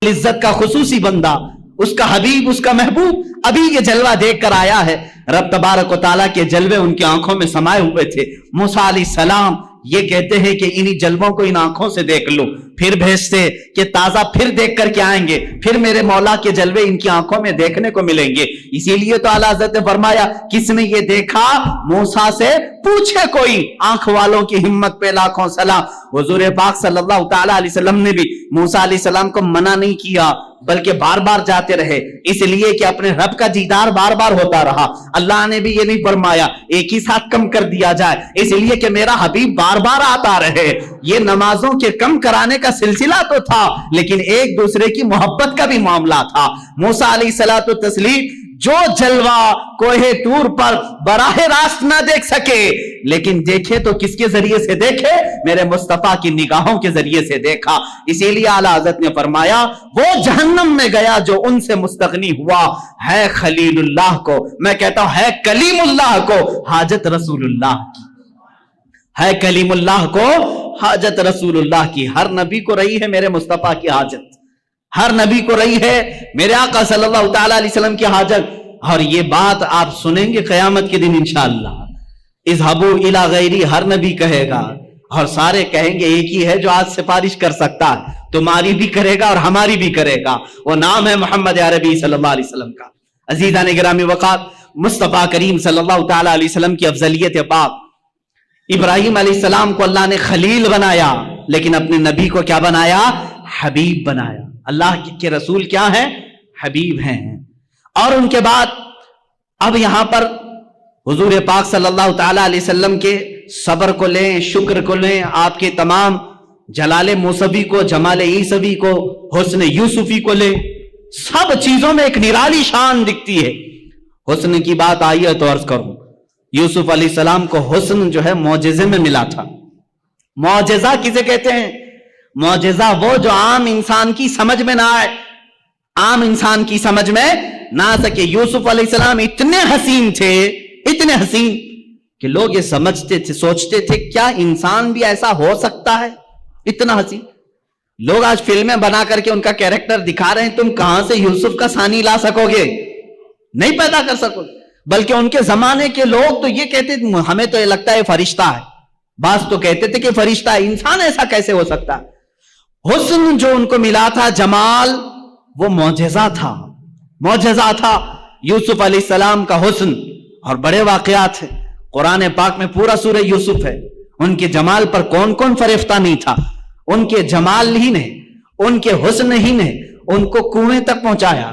عزت کا خصوصی بندہ، اس کا حبیب، اس کا محبوب ابھی یہ جلوہ دیکھ کر آیا ہے۔ رب تبارک و تعالیٰ کے جلوے ان کی آنکھوں میں سمائے ہوئے تھے۔ موسیٰ علیہ السلام یہ کہتے ہیں کہ انہی جلووں کو ان آنکھوں سے دیکھ لو، پھر بھیجتے کہ تازہ پھر دیکھ کر کے آئیں گے، پھر میرے مولا کے جلوے ان کی آنکھوں میں دیکھنے کو ملیں گے۔ اسی لیے تو اعلیٰ حضرت نے فرمایا کس نے یہ دیکھا؟ موسیٰ سے پوچھے کوئی، آنکھ والوں کی ہمت پہ لاکھوں سلام۔ حضور پاک صلی اللہ تعالی علیہ وسلم نے بھی موسیٰ علیہ السلام کو منع نہیں کیا، بلکہ بار بار جاتے رہے، اس لیے کہ اپنے رب کا دیدار بار بار ہوتا رہا۔ اللہ نے بھی یہ نہیں فرمایا ایک ہی ساتھ کم کر دیا جائے، اس لیے کہ میرا حبیب بار بار آتا رہے۔ یہ نمازوں کے کم کرانے کا سلسلہ تو تھا، لیکن ایک دوسرے کی محبت کا بھی معاملہ تھا۔ موسیٰ علیہ السلام جو جلوہ کوہ طور پر براہ راست نہ دیکھ سکے، لیکن دیکھے تو کس کے ذریعے سے دیکھے؟ میرے مصطفیٰ کی نگاہوں کے ذریعے سے دیکھا۔ اسی لیے اعلیٰ حضرت نے فرمایا وہ جہنم میں گیا جو ان سے مستغنی ہوا ہے خلیل اللہ کو، میں کہتا ہوں ہے کلیم اللہ کو حاجت رسول اللہ کی، ہے کلیم اللہ کو حاجت رسول اللہ کی۔ ہر نبی کو رہی ہے میرے مصطفیٰ کی حاجت، ہر نبی کو رہی ہے میرے آقا صلی اللہ تعالی علیہ وسلم کی حاجت۔ اور یہ بات آپ سنیں گے قیامت کے دن انشاءاللہ۔ اذهبوا الی غیری ہر نبی کہے گا، اور سارے کہیں گے ایک ہی ہے جو آج سفارش کر سکتا ہے، تمہاری بھی کرے گا اور ہماری بھی کرے گا، وہ نام ہے محمد عربی صلی اللہ علیہ وسلم کا۔ عزیزان گرامی وقات، مصطفیٰ کریم صلی اللہ تعالی علیہ وسلم کی افضلیت پاک، ابراہیم علیہ السلام کو اللہ نے خلیل بنایا، لیکن اپنے نبی کو کیا بنایا؟ حبیب بنایا۔ اللہ کے رسول کیا ہیں؟ حبیب ہیں۔ اور ان کے بعد اب یہاں پر حضور پاک صلی اللہ تعالی علیہ وسلم کے صبر کو لیں، شکر کو لیں، آپ کے تمام جلال موسوی کو، جمال عیسوی کو، حسن یوسفی کو لیں، سب چیزوں میں ایک نرالی شان دکھتی ہے۔ حسن کی بات آئی ہے تو عرض کروں، یوسف علیہ السلام کو حسن جو ہے معجزے میں ملا تھا۔ معجزہ کسے کہتے ہیں؟ معجزہ وہ جو عام انسان کی سمجھ میں نہ آئے، عام انسان کی سمجھ میں نہ آ سکے۔ یوسف علیہ السلام اتنے حسین تھے، اتنے حسین کہ لوگ یہ سمجھتے تھے، سوچتے تھے کیا انسان بھی ایسا ہو سکتا ہے؟ اتنا حسین۔ لوگ آج فلمیں بنا کر کے ان کا کیریکٹر دکھا رہے ہیں، تم کہاں سے یوسف کا ثانی لا سکو گے؟ نہیں پیدا کر سکو گے۔ بلکہ ان کے زمانے کے لوگ تو یہ کہتے تھے ہمیں تو یہ لگتا ہے فرشتہ ہے، بعض تو کہتے تھے کہ فرشتہ ہے، انسان ایسا کیسے ہو سکتا ہے؟ حسن جو ان کو ملا تھا، جمال، وہ معجزہ تھا، معجزہ تھا یوسف علیہ السلام کا حسن۔ اور بڑے واقعات ہیں قرآن پاک میں، پورا سورہ یوسف ہے۔ ان کے جمال پر کون کون فریفتہ نہیں تھا؟ ان کے جمال ہی نے، ان کے حسن ہی نے ان کو کنویں تک پہنچایا۔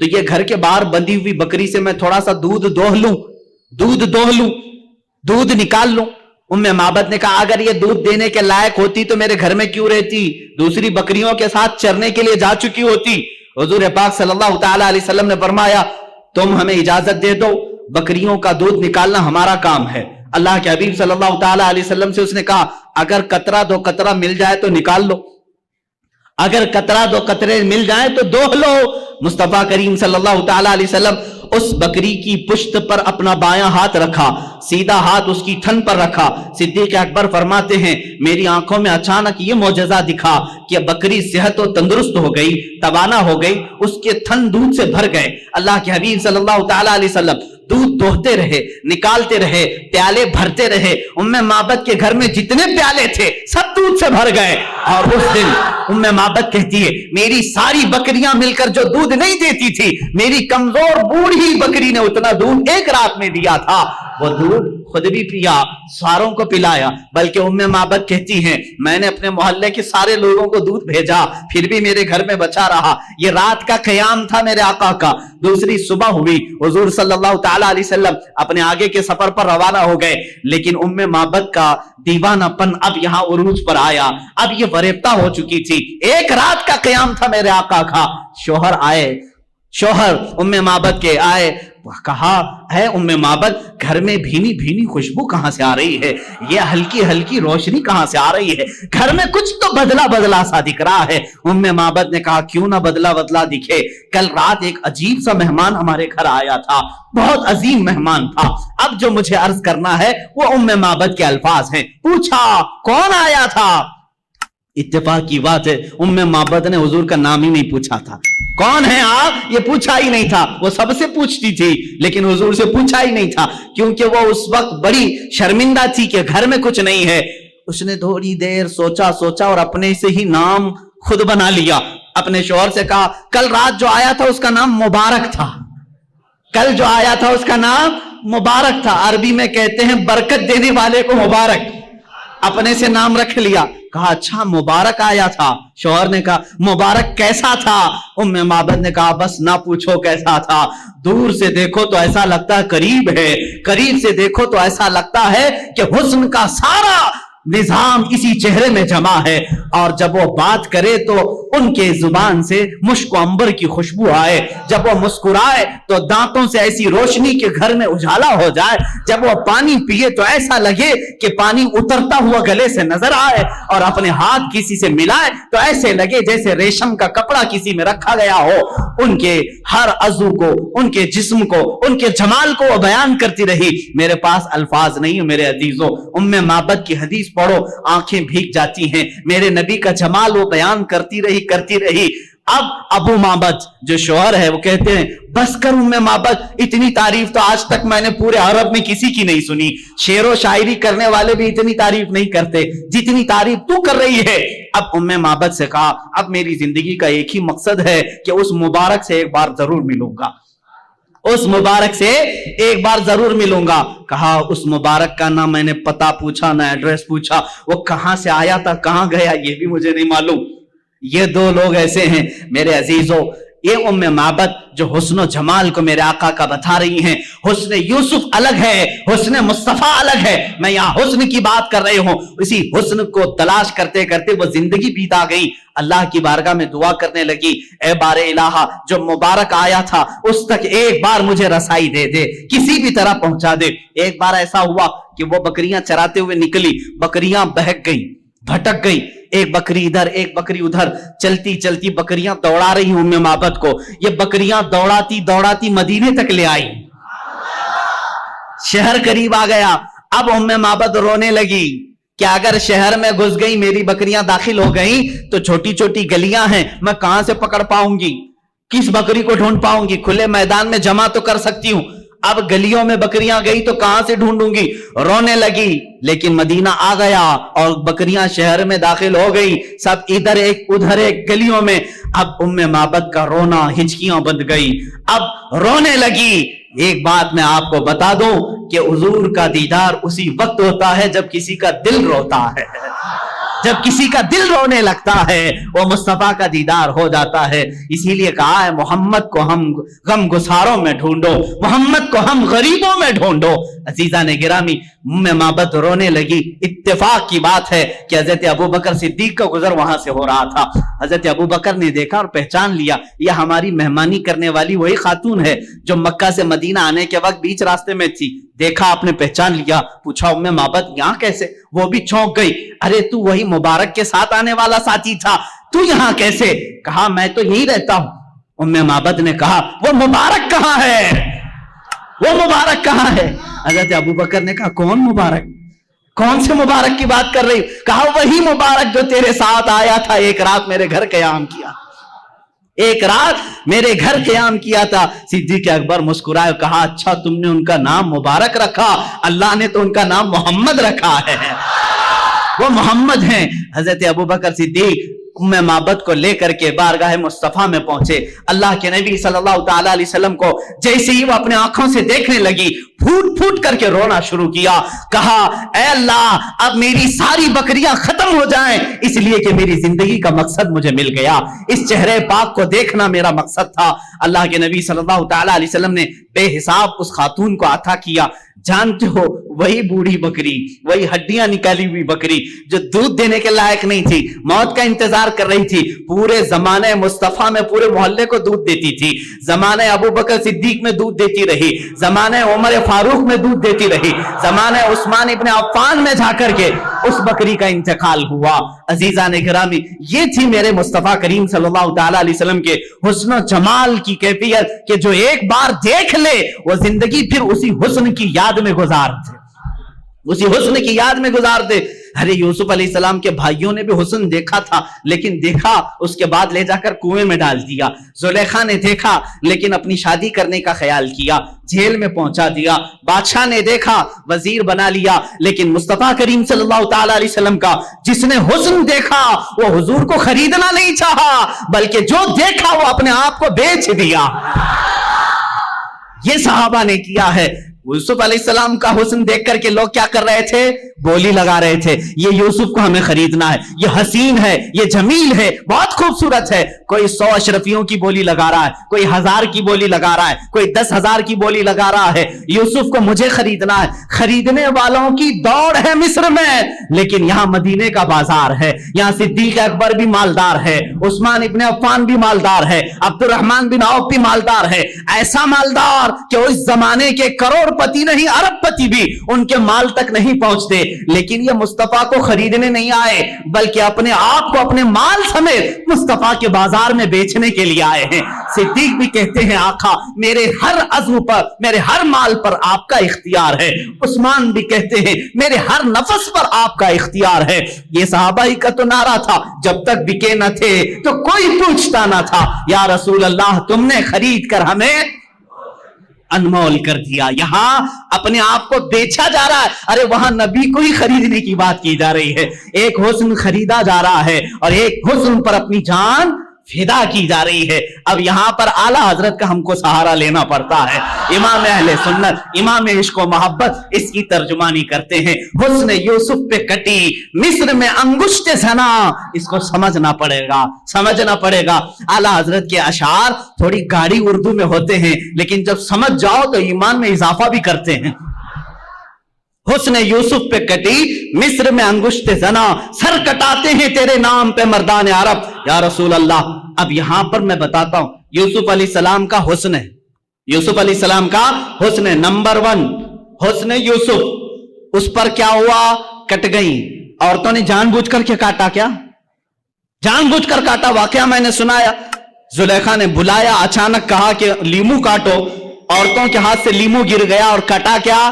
تو یہ گھر کے باہر بندی ہوئی بکری سے میں تھوڑا سا دودھ دوہ لوں، دودھ نکال لوں۔ معبد نے کہا اگر یہ دودھ دینے کے لائق ہوتی تو میرے گھر میں کیوں رہتی، دوسری بکریوں کے ساتھ چرنے کے لیے جا چکی ہوتی۔ حضور پاک صلی اللہ تعالی علیہ وسلم نے فرمایا تم ہمیں اجازت دے دو، بکریوں کا دودھ نکالنا ہمارا کام ہے۔ اللہ کے حبیب صلی اللہ تعالی علیہ وسلم سے اس نے کہا اگر قطرہ دو قطرہ مل جائے تو نکال لو، اگر قطرہ دو قطرے مل جائیں تو دوہ لو۔ مصطفیٰ کریم صلی اللہ تعالی علیہ وسلم اس بکری کی پشت پر اپنا بایاں ہاتھ رکھا، سیدھا ہاتھ اس کی تھن پر رکھا۔ صدیق اکبر فرماتے ہیں میری آنکھوں میں اچانک یہ معجزہ دکھا کہ بکری صحت و تندرست ہو گئی، توانا ہو گئی، اس کے تھن دودھ سے بھر گئے۔ اللہ کے حبیب صلی اللہ تعالی علیہ وسلم دودھ دوہتے رہے، نکالتے رہے، پیالے بھرتے رہے۔ معبد کے گھر میں جتنے پیالے تھے سب دودھ سے بھر گئے۔ اور اس دن معبد کہتی ہے میری ساری بکریاں مل کر جو دودھ نہیں دیتی تھی، میری کمزور بوڑھی بکری نے اتنا دودھ ایک رات میں دیا تھا۔ وہ دودھ خود بھی پیا، ساروں کو پلایا، بلکہ معبد کہتی ہیں میں نے اپنے محلے کے سارے لوگوں کو دودھ بھیجا، پھر بھی میرے گھر میں بچا رہا۔ یہ رات کا قیام تھا میرے آقا کا۔ دوسری صبح ہوئی، حضور صلی اللہ تعالی علیہ وسلم اپنے آگے کے سفر پر روانہ ہو گئے، لیکن معبد کا دیوانہ پن اب یہاں عروج پر آیا۔ اب یہ فریفتہ ہو چکی تھی، ایک رات کا قیام تھا میرے آقا کا۔ شوہر آئے، شوہر معبد کے آئے، کہا ہے معبد گھر میں بھینی بھینی خوشبو کہاں سے آ رہی ہے، یہ ہلکی ہلکی روشنی کہاں سے آ رہی ہے، گھر میں کچھ تو بدلا بدلا سا دکھ رہا ہے۔ معبد نے کہا کیوں نہ بدلا بدلا دکھے، کل رات ایک عجیب سا مہمان ہمارے گھر آیا تھا، بہت عظیم مہمان تھا۔ اب جو مجھے عرض کرنا ہے وہ معبد کے الفاظ ہیں۔ پوچھا کون آیا تھا؟ اتفاق کی بات ہے معبد نے حضور کا نام ہی نہیں پوچھا تھا، کون ہیں آپ یہ پوچھا ہی نہیں تھا۔ وہ سب سے پوچھتی تھی لیکن حضور سے پوچھا ہی نہیں تھا، کیونکہ وہ اس وقت بڑی شرمندہ تھی کہ گھر میں کچھ نہیں ہے۔ اس نے تھوڑی دیر سوچا اور اپنے سے ہی نام خود بنا لیا۔ اپنے شوہر سے کہا کل رات جو آیا تھا اس کا نام مبارک تھا، کل جو آیا تھا اس کا نام مبارک تھا۔ عربی میں کہتے ہیں برکت دینے والے کو مبارک، اپنے سے نام رکھ لیا۔ کہا اچھا مبارک آیا تھا۔ شوہر نے کہا مبارک کیسا تھا؟ معبد نے کہا بس نہ پوچھو کیسا تھا، دور سے دیکھو تو ایسا لگتا ہے قریب ہے، قریب سے دیکھو تو ایسا لگتا ہے کہ حسن کا سارا نظام اسی چہرے میں جمع ہے، اور جب وہ بات کرے تو ان کے زبان سے مشک و عنبر کی خوشبو آئے، جب وہ مسکرائے تو دانتوں سے ایسی روشنی کہ گھر میں اجالا ہو جائے، جب وہ پانی پیے تو ایسا لگے کہ پانی اترتا ہوا گلے سے نظر آئے، اور اپنے ہاتھ کسی سے ملائے تو ایسے لگے جیسے ریشم کا کپڑا کسی میں رکھا گیا ہو۔ ان کے ہر عضو کو، ان کے جسم کو، ان کے جمال کو وہ بیان کرتی رہی۔ میرے پاس الفاظ نہیں میرے عزیزوں، معبد کی حدیث پڑھو آنکھیں بھیگ جاتی ہیں۔ میرے نبی کا جمال وہ بیان کرتی رہی۔ اب ابو معبد جو شوہر ہے وہ کہتے ہیں بس کر معبد، اتنی تعریف تو آج تک میں نے پورے عرب میں کسی کی نہیں سنی، شعر و شاعری کرنے والے بھی اتنی تعریف نہیں کرتے جتنی تعریف تو کر رہی ہے۔ اب معبد سے کہا اب میری زندگی کا ایک ہی مقصد ہے کہ اس مبارک سے ایک بار ضرور ملوں گا، اس مبارک سے ایک بار ضرور ملوں گا۔ کہا اس مبارک کا نہ میں نے پتہ پوچھا نہ ایڈریس پوچھا، وہ کہاں سے آیا تھا کہاں گیا یہ بھی مجھے نہیں معلوم۔ یہ دو لوگ ایسے ہیں میرے عزیزوں، یہ معبد جو حسن و جمال کو میرے آقا کا بتا رہی ہیں۔ حسن یوسف الگ ہے، حسن مصطفیٰ الگ ہے، میں یہاں حسن کی بات کر رہی ہوں۔ اسی حسن کو تلاش کرتے کرتے وہ زندگی بیتا گئی، اللہ کی بارگاہ میں دعا کرنے لگی اے بار الہ جو مبارک آیا تھا اس تک ایک بار مجھے رسائی دے دے، کسی بھی طرح پہنچا دے۔ ایک بار ایسا ہوا کہ وہ بکریاں چراتے ہوئے نکلی، بکریاں بہک گئی، بھٹک گئی، ایک بکری ادھر ایک بکری ادھر، چلتی چلتی بکریاں دوڑا رہی معبد کو۔ یہ بکریاں دوڑاتی دوڑاتی مدینے تک لے آئی، شہر قریب آ گیا۔ اب معبد رونے لگی کہ اگر شہر میں گھس گئی، میری بکریاں داخل ہو گئیں تو چھوٹی چھوٹی گلیاں ہیں، میں کہاں سے پکڑ پاؤں گی، کس بکری کو ڈھونڈ پاؤں گی؟ کھلے میدان میں جمع تو کر سکتی ہوں، اب گلیوں میں بکریاں گئی تو کہاں سے ڈھونڈوں گی؟ رونے لگی۔ لیکن مدینہ آ گیا اور بکریاں شہر میں داخل ہو گئی، سب ادھر ایک ادھر ایک گلیوں میں۔ اب معبد کا رونا ہچکیاں بند گئی، اب رونے لگی۔ ایک بات میں آپ کو بتا دوں کہ حضور کا دیدار اسی وقت ہوتا ہے جب کسی کا دل روتا ہے، جب کسی کا دل رونے لگتا ہے وہ مصطفیٰ کا دیدار ہو جاتا ہے. اسی لیے کہا ہے محمد کو ہم غم گساروں میں ڈھونڈو, محمد کو ہم غریبوں میں ڈھونڈو. عزیزان گرامی, معبد رونے لگی. اتفاق کی بات ہے کہ حضرت ابوبکر صدیق کا گزر وہاں سے ہو رہا تھا. حضرت ابوبکر نے دیکھا اور پہچان لیا یہ ہماری مہمانی کرنے والی وہی خاتون ہے جو مکہ سے مدینہ آنے کے وقت بیچ راستے میں تھی. دیکھا, آپ نے پہچان لیا. پوچھا ام معبد یہاں کیسے؟ وہ بھی چونک گئی. ارے تو وہی مبارک کے ساتھ آنے والا ساتھی تھا, تو یہاں کیسے؟ کہا میں تو یہی رہتا ہوں. ام معبد نے کہا وہ مبارک کہاں ہے, وہ مبارک کہاں ہے؟ حضرت ابوبکر نے کہا کون مبارک, کون سے مبارک کی بات کر رہی؟ کہا وہی مبارک جو تیرے ساتھ آیا تھا, ایک رات میرے گھر قیام کیا, ایک رات میرے گھر قیام کیا تھا. صدیق اکبر مسکرائے, کہا اچھا تم نے ان کا نام مبارک رکھا, اللہ نے تو ان کا نام محمد رکھا ہے, وہ محمد ہیں. حضرت ابوبکر صدیق ام معبد کو لے کر کے بارگاہ مصطفیٰ میں پہنچے. اللہ کے نبی صلی اللہ تعالی علیہ وسلم کو جیسے ہی وہ اپنے آنکھوں سے دیکھنے لگی, پھوٹ پھوٹ کر کے رونا شروع کیا. کہا اے اللہ اب میری ساری بکریاں ختم ہو جائیں, اس لیے کہ میری زندگی کا مقصد مجھے مل گیا, اس چہرے پاک کو دیکھنا میرا مقصد تھا. اللہ کے نبی صلی اللہ تعالی علیہ وسلم نے بے حساب اس خاتون کو عطا کیا. جانتے ہو وہی بوڑھی بکری, وہی ہڈیاں نکالی ہوئی بکری جو دودھ دینے کے لائق نہیں تھی, موت کا انتظار کر رہی تھی, پورے زمانے مصطفیٰ میں پورے محلے کو دودھ دیتی تھی, زمانے ابوبکر صدیق میں دودھ دیتی رہی, زمانے عمر فاروق میں دودھ دیتی رہی, زمانے عثمان ابن عفان میں جا کر کے اس بکری کا انتقال ہوا. عزیزان گرامی, یہ تھی میرے مصطفیٰ کریم صلی اللہ تعالی علیہ وسلم کے حسن و جمال کی کیفیت کہ جو ایک بار دیکھ لے وہ زندگی پھر اسی حسن کی یاد میں گزارتے, اسی حسن کی یاد میں گزارتے. ارے یوسف علیہ السلام کے بھائیوں نے بھی حسن دیکھا تھا, لیکن دیکھا اس کے بعد لے جا کر کنویں میں ڈال دیا. زلیخا نے دیکھا لیکن اپنی شادی کرنے کا خیال کیا, جیل میں پہنچا دیا. بادشاہ نے دیکھا, وزیر بنا لیا, لیکن مصطفیٰ کریم صلی اللہ تعالی علیہ وسلم کا جس نے حسن دیکھا وہ حضور کو خریدنا نہیں چاہا, بلکہ جو دیکھا وہ اپنے آپ کو بیچ دیا. یہ صحابہ نے کیا ہے. یوسف علیہ السلام کا حسن دیکھ کر کے لوگ کیا کر رہے تھے؟ بولی لگا رہے تھے, یہ یوسف کو ہمیں خریدنا ہے, یہ حسین ہے, یہ جمیل ہے, بہت خوبصورت ہے. کوئی 100 اشرفیوں کی بولی لگا رہا ہے, کوئی 1000 کی بولی لگا رہا ہے, کوئی 10,000 کی بولی لگا رہا ہے. یوسف کو مجھے خریدنا ہے. خریدنے والوں کی دوڑ ہے مصر میں, لیکن یہاں مدینے کا بازار ہے, یہاں صدیق اکبر بھی مالدار ہے, عثمان ابن عفان بھی مالدار ہے, عبد الرحمن بن عوف بھی مالدار ہے. ایسا مالدار کہ اس زمانے کے کروڑ پتی نہیں, ارب پتی بھی ان کے مال تک نہیں پہنچتے, لیکن یہ مصطفیٰ کو خریدنے نہیں آئے بلکہ اپنے آپ کو اپنے مال سمیت مصطفیٰ کے بازار میں بیچنے کے لیے آئے ہیں. صدیق بھی کہتے ہیں آقا میرے ہر عضو پر, میرے ہر مال پر آپ کا اختیار ہے. عثمان بھی کہتے ہیں میرے ہر نفس پر آپ کا اختیار ہے. یہ صحابہ ہی کا تو نعرہ تھا, جب تک بکے نہ تھے تو کوئی پوچھتا نہ تھا. یا رسول اللہ تم نے خرید کر ہمیں انمول کر دیا. یہاں اپنے آپ کو بیچا جا رہا ہے, ارے وہاں نبی کو ہی خریدنے کی بات کی جا رہی ہے. ایک حسن خریدا جا رہا ہے اور ایک حسن پر اپنی جان فدا کی جا رہی ہے. اب یہاں پر اعلیٰ حضرت کا ہم کو سہارا لینا پڑتا ہے. امام اہل سنت, امام عشق و محبت اس کی ترجمانی کرتے ہیں. حسن یوسف پہ کٹی مصر میں انگشت زنا, اس کو سمجھنا پڑے گا, سمجھنا پڑے گا. اعلیٰ حضرت کے اشعار تھوڑی گاڑی اردو میں ہوتے ہیں, لیکن جب سمجھ جاؤ تو ایمان میں اضافہ بھی کرتے ہیں. حسن یوسف پہ کٹی مصر میں انگشت زنا, سر کٹاتے ہیں تیرے نام پہ مردان عرب. یا رسول اللہ اب یہاں پر میں بتاتا ہوں یوسف علیہ السلام کا حسن ہے, یوسف علیہ السلام کا حسن ہے. نمبر 1 حسن یوسف, اس پر کیا ہوا؟ کٹ گئی. عورتوں نے جان بوجھ کر کے کاٹا, کیا جان بوجھ کر کاٹا؟ واقعہ میں نے سنایا. زلیخا نے بلایا, اچانک کہا کہ لیمو کاٹو, عورتوں کے ہاتھ سے لیمو گر گیا اور کٹا کیا؟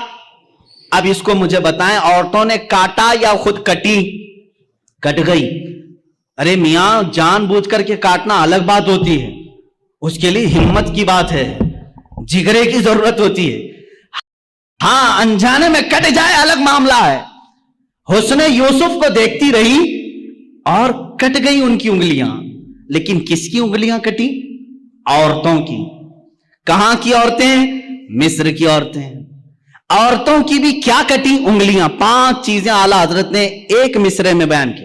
اب اس کو مجھے بتائیں, عورتوں نے کاٹا یا خود کٹی؟ کٹ گئی. ارے میاں جان بوجھ کر کے کاٹنا الگ بات ہوتی ہے, اس کے لیے ہمت کی بات ہے, جگرے کی ضرورت ہوتی ہے. ہاں انجانے میں کٹ جائے الگ معاملہ ہے. حسن یوسف کو دیکھتی رہی اور کٹ گئی ان کی انگلیاں. لیکن کس کی انگلیاں کٹی؟ عورتوں کی. کہاں کی عورتیں؟ مصر کی عورتیں. عورتوں کی بھی کیا کٹی؟ انگلیاں. 5 چیزیں اعلیٰ حضرت نے ایک مصرے میں بیان کی.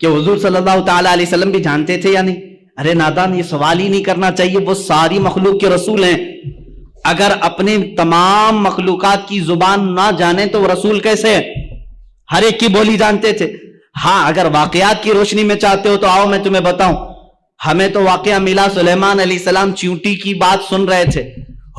کہ حضور صلی اللہ تعالی علیہ وسلم بھی جانتے تھے یا نہیں؟ ارے نادان، یہ سوال ہی نہیں کرنا چاہیے، وہ ساری مخلوق کے رسول ہیں، اگر اپنے تمام مخلوقات کی زبان نہ جانے تو وہ رسول کیسے ہیں؟ ہر ایک کی بولی جانتے تھے۔ ہاں اگر واقعات کی روشنی میں چاہتے ہو تو آؤ میں تمہیں بتاؤں، ہمیں تو واقعہ ملا سلیمان علیہ السلام چیونٹی کی بات سن رہے تھے،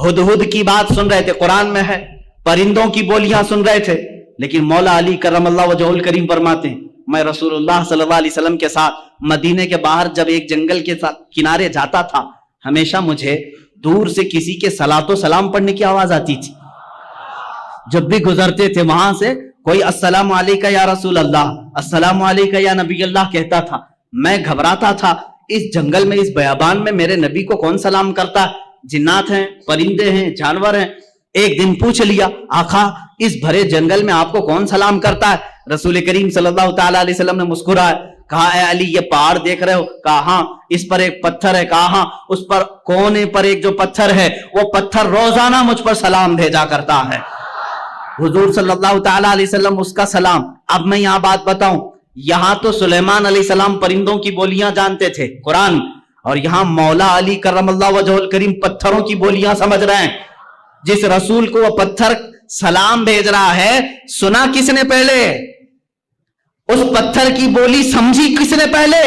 ہدہد کی بات سن رہے تھے، قرآن میں ہے، پرندوں کی بولیاں سن رہے تھے، لیکن مولا علی کرم اللہ وجہہ الکریم فرماتے ہیں میں رسول اللہ صلی اللہ علیہ وسلم کے ساتھ مدینے کے باہر جب ایک جنگل کے کنارے جاتا تھا، ہمیشہ مجھے دور سے کسی کے صلاۃ و سلام پڑھنے کی آواز آتی تھی۔ جب بھی گزرتے تھے وہاں سے کوئی السلام علیکہ یا رسول اللہ، السلام علیکہ یا نبی اللہ کہتا تھا، میں گھبراتا تھا اس جنگل میں، اس بیابان میں میرے نبی کو کون سلام کرتا ہے؟ جنات ہیں، پرندے ہیں، جانور ہیں۔ ایک دن پوچھ لیا، آقا اس بھرے جنگل میں آپ کو کون سلام کرتا ہے؟ رسول کریم صلی اللہ تعالی علیہ وسلم نے مسکرایا، کہا اے علی یہ پہاڑ دیکھ رہے ہو؟ کہا ہاں۔ اس پر ایک پتھر ہے؟ کہا ہاں۔ اس پر کونے پر ایک جو پتھر ہے وہ پتھر روزانہ مجھ پر سلام بھیجا کرتا ہے۔ حضور صلی اللہ تعالی علیہ وسلم اس کا سلام۔ اب میں یہاں بات بتاؤں، یہاں تو سلیمان علیہ السلام پرندوں کی بولیاں جانتے تھے قرآن، اور یہاں مولا علی کرم اللہ وجہہ الکریم پتھروں کی بولیاں سمجھ رہے ہیں۔ جس رسول کو وہ پتھر سلام بھیج رہا ہے، سنا کس نے پہلے؟ اس پتھر کی بولی سمجھی کس نے پہلے؟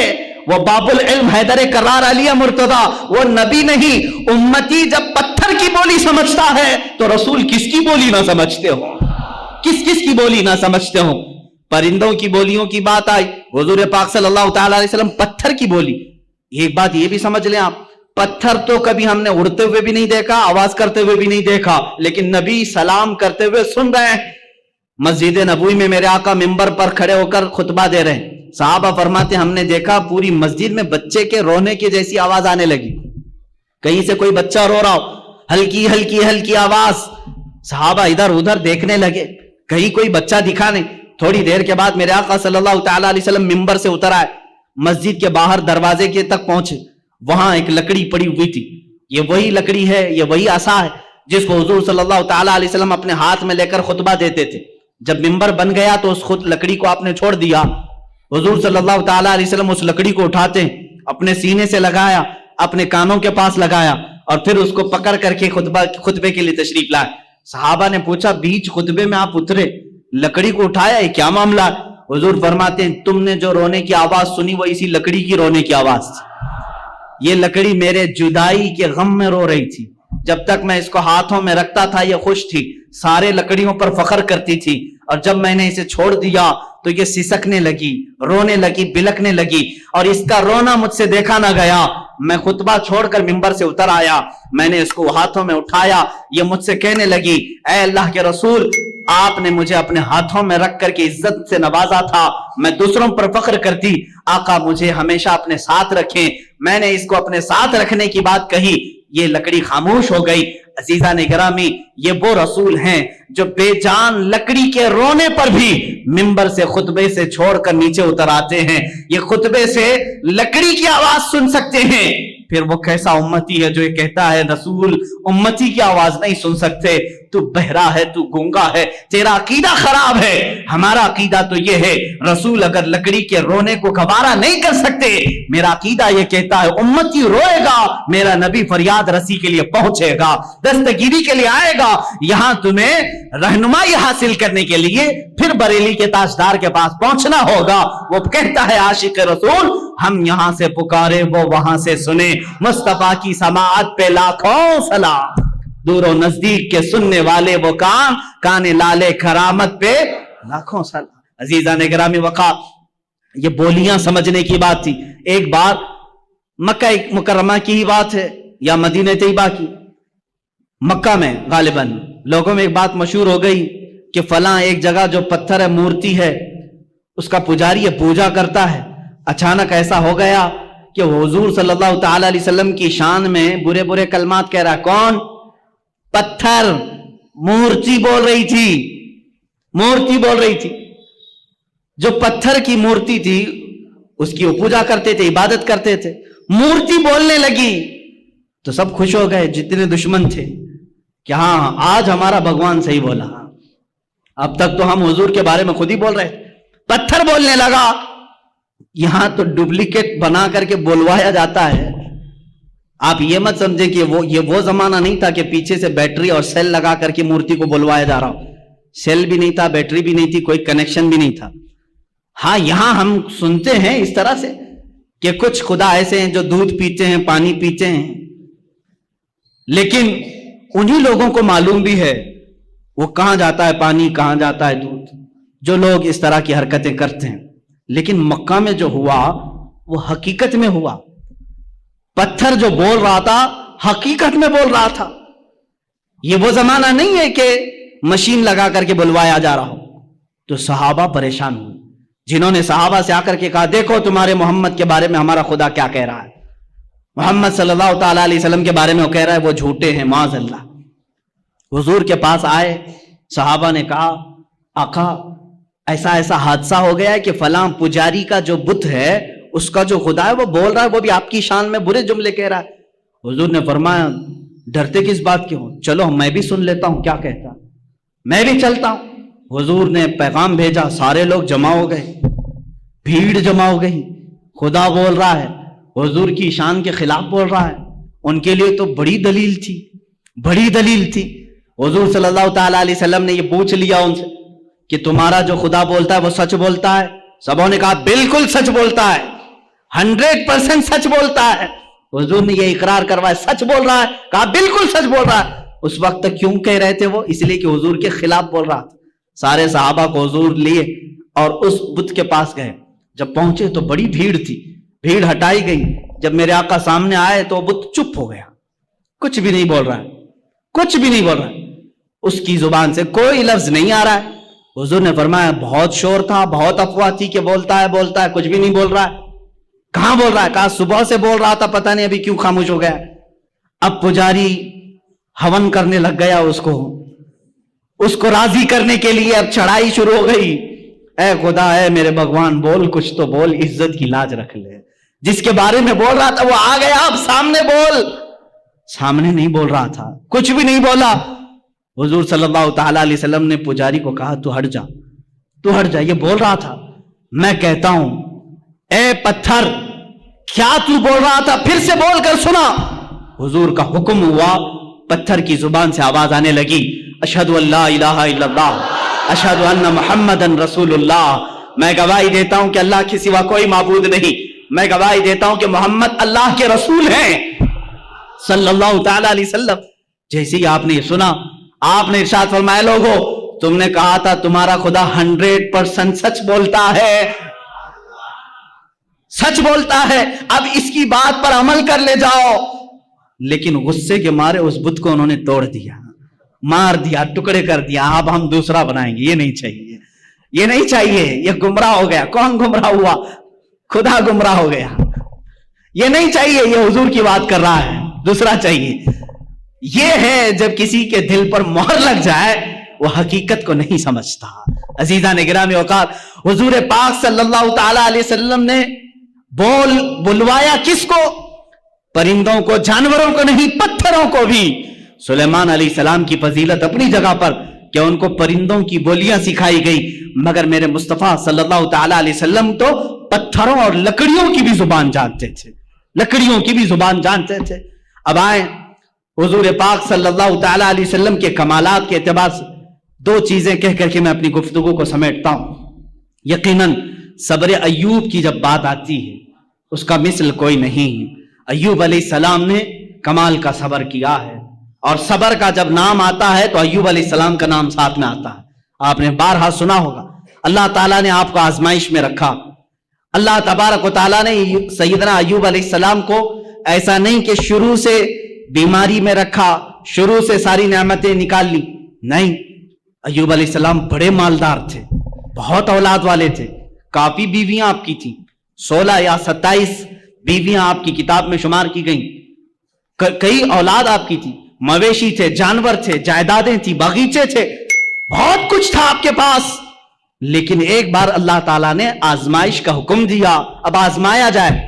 وہ باب العلم حیدر کرار علی مرتضی، وہ نبی نہیں، امتی جب پتھر کی بولی سمجھتا ہے تو رسول کس کی بولی نہ سمجھتے ہو؟ کس کی بولی نہ سمجھتے ہو؟ پرندوں کی بولیوں کی بات آئی، حضور پاک صلی اللہ تعالی علیہ وسلم پتھر کی بولی۔ ایک بات یہ بھی سمجھ لیں آپ، پتھر تو کبھی ہم نے اڑتے ہوئے بھی نہیں دیکھا، آواز کرتے ہوئے بھی نہیں دیکھا، لیکن نبی سلام کرتے ہوئے سن رہے ہیں۔ مسجد نبوی میں میرے آقا منبر پر کھڑے ہو کر خطبہ دے رہے ہیں، صحابہ فرماتے ہم نے دیکھا پوری مسجد میں بچے کے رونے کی جیسی آواز آنے لگی، کہیں سے کوئی بچہ رو رہا ہو، ہلکی ہلکی ہلکی آواز، صحابہ ادھر ادھر دیکھنے لگے، کہیں کوئی بچہ دکھا نہیں۔ تھوڑی دیر کے بعد میرے آقا صلی اللہ تعالی علیہ وسلم منبر سے اتر آئے، مسجد کے باہر دروازے کے تک پہنچے، وہاں ایک لکڑی پڑی ہوئی تھی، یہ وہی لکڑی ہے، یہ وہی عصا ہے جس کو حضور صلی اللہ تعالی علیہ وسلم اپنے ہاتھ میں لے کر خطبہ دیتے تھے۔ جب منبر بن گیا تو اس خود لکڑی کو آپ نے چھوڑ دیا۔ حضور صلی اللہ تعالی علیہ وسلم اس لکڑی کو اٹھاتے، اپنے سینے سے لگایا، اپنے کانوں کے پاس لگایا، اور پھر اس کو پکڑ کر کے خطبے کے لیے تشریف لائے۔ صحابہ نے پوچھا بیچ خطبے میں آپ اترے، لکڑی کو اٹھایا، یہ کیا معاملہ؟ حضور فرماتے ہیں تم نے جو رونے کی آواز سنی وہ اسی لکڑی کی رونے کی آواز تھی۔ یہ لکڑی میرے جدائی کے غم میں رو رہی تھی، جب تک میں اس کو ہاتھوں میں رکھتا تھا یہ خوش تھی، سارے لکڑیوں پر فخر کرتی تھی، اور جب میں نے اسے چھوڑ دیا تو یہ سسکنے لگی، رونے لگی، بلکنے لگی، اور اس کا رونا مجھ سے دیکھا نہ گیا۔ میں خطبہ چھوڑ کر منبر سے اتر آیا، میں نے اس کو ہاتھوں میں اٹھایا، یہ مجھ سے کہنے لگی اے اللہ کے رسول، آپ نے مجھے اپنے ہاتھوں میں رکھ کر کے عزت سے نوازا تھا، میں دوسروں پر فخر کرتی، آقا مجھے ہمیشہ اپنے ساتھ رکھیں۔ میں نے اس کو اپنے ساتھ رکھنے کی بات کہی، یہ لکڑی خاموش ہو گئی۔ عزیزان گرامی، یہ وہ رسول ہیں جو بے جان لکڑی کے رونے پر بھی منبر سے خطبے سے چھوڑ کر نیچے اتر آتے ہیں، یہ خطبے سے لکڑی کی آواز سن سکتے ہیں۔ پھر وہ کیسا امتی ہے جو یہ کہتا ہے رسول امتی کی آواز نہیں سن سکتے، تو بہرا ہے، تو گونگا ہے، تیرا عقیدہ خراب ہے۔ ہمارا عقیدہ تو یہ ہے رسول اگر لکڑی کے رونے کو گوارا نہیں کر سکتے، میرا عقیدہ یہ کہتا ہے امتی روئے گا، میرا نبی فریاد رسی کے لیے پہنچے گا، دستگیری کے لیے آئے گا۔ یہاں تمہیں رہنمائی حاصل کرنے کے لیے پھر بریلی کے تاجدار کے پاس پہنچنا ہوگا۔ وہ کہتا ہے عاشق رسول ہم یہاں سے پکارے وہ وہاں سے سنے، مصطفیٰ کی سماعت پہ لاکھوں سلام، دور و نزدیک کے سننے والے وہ کان لالے کرامت پہ لاکھوں سلام۔ عزیزان گرامی وقار، یہ بولیاں سمجھنے کی بات تھی۔ ایک بار مکہ مکرمہ کی ہی بات ہے یا مدینہ طیبہ کی، مکہ میں غالباً لوگوں میں ایک بات مشہور ہو گئی کہ فلاں ایک جگہ جو پتھر ہے، مورتی ہے، اس کا پجاری پوجا کرتا ہے۔ اچانک ایسا ہو گیا کہ حضور صلی اللہ تعالی علیہ وسلم کی شان میں برے برے کلمات کہہ رہا ہے۔ کون؟ پتھر، مورتی بول رہی تھی، مورتی بول رہی تھی۔ جو پتھر کی مورتی تھی اس کی وہ پوجا کرتے تھے، عبادت کرتے تھے، مورتی بولنے لگی تو سب خوش ہو گئے جتنے دشمن تھے کہ ہاں آج ہمارا بھگوان صحیح بولا، اب تک تو ہم حضور کے بارے میں خود ہی بول رہے۔ پتھر بولنے لگا یہاں تو ڈپلیکیٹ بنا کر کے بلوایا جاتا ہے. آپ یہ مت سمجھیں کہ وہ زمانہ نہیں تھا کہ پیچھے سے بیٹری اور سیل لگا کر کے مورتی کو بلوایا جا رہا ہو. سیل بھی نہیں تھا, بیٹری بھی نہیں تھی, کوئی کنیکشن بھی نہیں تھا. ہاں یہاں ہم سنتے ہیں اس طرح سے کہ کچھ خدا ایسے ہیں جو دودھ پیتے ہیں, پانی پیتے ہیں, لیکن انہی لوگوں کو معلوم بھی ہے وہ کہاں جاتا ہے پانی, کہاں جاتا ہے دودھ, جو لوگ اس طرح کی حرکتیں کرتے ہیں. لیکن مکہ میں جو ہوا وہ حقیقت میں ہوا. پتھر جو بول رہا تھا حقیقت میں بول رہا تھا. یہ وہ زمانہ نہیں ہے کہ مشین لگا کر کے بلوایا جا رہا ہو. تو صحابہ پریشان ہوئے, جنہوں نے صحابہ سے آ کر کے کہا دیکھو تمہارے محمد کے بارے میں ہمارا خدا کیا کہہ رہا ہے. محمد صلی اللہ تعالیٰ علیہ وسلم کے بارے میں وہ کہہ رہا ہے وہ جھوٹے ہیں معاذ اللہ. حضور کے پاس آئے, صحابہ نے کہا آقا ایسا ایسا حادثہ ہو گیا ہے کہ فلاں پجاری کا جو بت ہے اس کا جو خدا ہے وہ بول رہا ہے, وہ بھی آپ کی شان میں برے جملے کہہ رہا ہے. حضور نے فرمایا ڈرتے کس بات کے ہو, چلو میں بھی سن لیتا ہوں کیا کہتا, میں بھی چلتا ہوں. حضور نے پیغام بھیجا, سارے لوگ جمع ہو گئے, بھیڑ جمع ہو گئی. خدا بول رہا ہے, حضور کی شان کے خلاف بول رہا ہے. ان کے لیے تو بڑی دلیل تھی, بڑی دلیل تھی. حضور صلی اللہ تعالیٰ علیہ وسلم نے یہ پوچھ لیا ان سے کہ تمہارا جو خدا بولتا ہے وہ سچ بولتا ہے؟ سبوں نے کہا بالکل سچ بولتا ہے, 100% سچ بولتا ہے. حضور نے یہ اقرار کروایا سچ بول رہا ہے, کہا بالکل سچ بول رہا ہے. اس وقت کیوں کہہ رہے تھے وہ؟ اس لیے کہ حضور کے خلاف بول رہا تھا. سارے صحابہ کو حضور لیے اور اس بت کے پاس گئے. جب پہنچے تو بڑی بھیڑ تھی, بھیڑ ہٹائی گئی. جب میرے آقا سامنے آئے تو بت چپ ہو گیا, کچھ بھی نہیں بول رہا ہے, کچھ بھی نہیں بول رہا ہے, اس کی زبان سے کوئی لفظ نہیں آ رہا ہے. حضور نے فرمایا بہت شور تھا, بہت افواہ تھی کہ بولتا ہے بولتا ہے, کچھ بھی نہیں بول رہا ہے. کہاں بول رہا ہے؟ کہا صبح سے بول رہا تھا, پتہ نہیں ابھی کیوں خاموش ہو گیا. اب پجاری ہون کرنے لگ گیا, اس کو راضی کرنے کے لیے اب چڑھائی شروع ہو گئی. اے خدا, اے میرے بھگوان, بول کچھ تو بول, عزت کی لاج رکھ لے. جس کے بارے میں بول رہا تھا وہ آ گیا, اب سامنے بول. سامنے نہیں بول رہا تھا, کچھ بھی نہیں بولا. حضور صلی اللہ تعالیٰ علیہ وسلم نے پجاری کو کہا تو ہٹ جا, تو ہٹ جا, یہ بول رہا تھا. میں کہتا ہوں اے پتھر کیا تو بول رہا تھا, پھر سے بول کر سنا. حضور کا حکم ہوا, پتھر کی زبان سے آواز آنے لگی, اشہد ان لا الہ الا اللہ اشہد ان محمدن رسول اللہ. میں گواہی دیتا ہوں کہ اللہ کے سوا کوئی معبود نہیں, میں گواہی دیتا ہوں کہ محمد اللہ کے رسول ہیں صلی اللہ تعالیٰ علیہ وسلم. جیسے ہی آپ نے یہ سنا, آپ نے ارشاد فرمایا لوگو تم نے کہا تھا تمہارا خدا 100% سچ بولتا ہے, سچ بولتا ہے, اب اس کی بات پر عمل کر لے جاؤ. لیکن غصے کے مارے اس بت کو انہوں نے توڑ دیا, مار دیا, ٹکڑے کر دیا. اب ہم دوسرا بنائیں گے, یہ نہیں چاہیے, یہ نہیں چاہیے, یہ گمراہ ہو گیا. کون گمراہ ہوا؟ خدا گمراہ ہو گیا. یہ نہیں چاہیے, یہ حضور کی بات کر رہا ہے, دوسرا چاہیے. یہ ہے جب کسی کے دل پر مہر لگ جائے وہ حقیقت کو نہیں سمجھتا. عزیزان گرامی اوقات, حضور پاک صلی اللہ تعالی علیہ وسلم نے بلوایا کس کو؟ پرندوں کو, جانوروں کو نہیں, پتھروں کو بھی. سلیمان علیہ السلام کی فضیلت اپنی جگہ پر کہ ان کو پرندوں کی بولیاں سکھائی گئی, مگر میرے مصطفیٰ صلی اللہ تعالی علیہ وسلم تو پتھروں اور لکڑیوں کی بھی زبان جانتے تھے, لکڑیوں کی بھی زبان جانتے تھے. اب آئیں حضور پاک صلی اللہ تعالی علیہ وسلم کے کمالات کے اعتبار سے دو چیزیں کہہ کر کے میں اپنی گفتگو کو سمیٹتا ہوں. یقیناً صبر ایوب کی جب بات آتی ہے اس کا مثل کوئی نہیں. ایوب علیہ السلام نے کمال کا صبر کیا ہے, اور صبر کا جب نام آتا ہے تو ایوب علیہ السلام کا نام ساتھ میں آتا ہے. آپ نے بارہا سنا ہوگا, اللہ تعالیٰ نے آپ کو آزمائش میں رکھا. اللہ تبارک و تعالیٰ نے سیدنا ایوب علیہ السلام کو ایسا نہیں کہ شروع سے بیماری میں رکھا, شروع سے ساری نعمتیں نکال لی, نہیں. ایوب علیہ السلام بڑے مالدار تھے, بہت اولاد والے تھے, کافی بیویاں آپ کی تھیں, 16 یا 27 بیویاں آپ کی کتاب میں شمار کی گئیں. کئی اولاد آپ کی تھی, مویشی تھے, جانور تھے, جائیدادیں تھی, باغیچے تھے, بہت کچھ تھا آپ کے پاس. لیکن ایک بار اللہ تعالیٰ نے آزمائش کا حکم دیا, اب آزمایا جائے.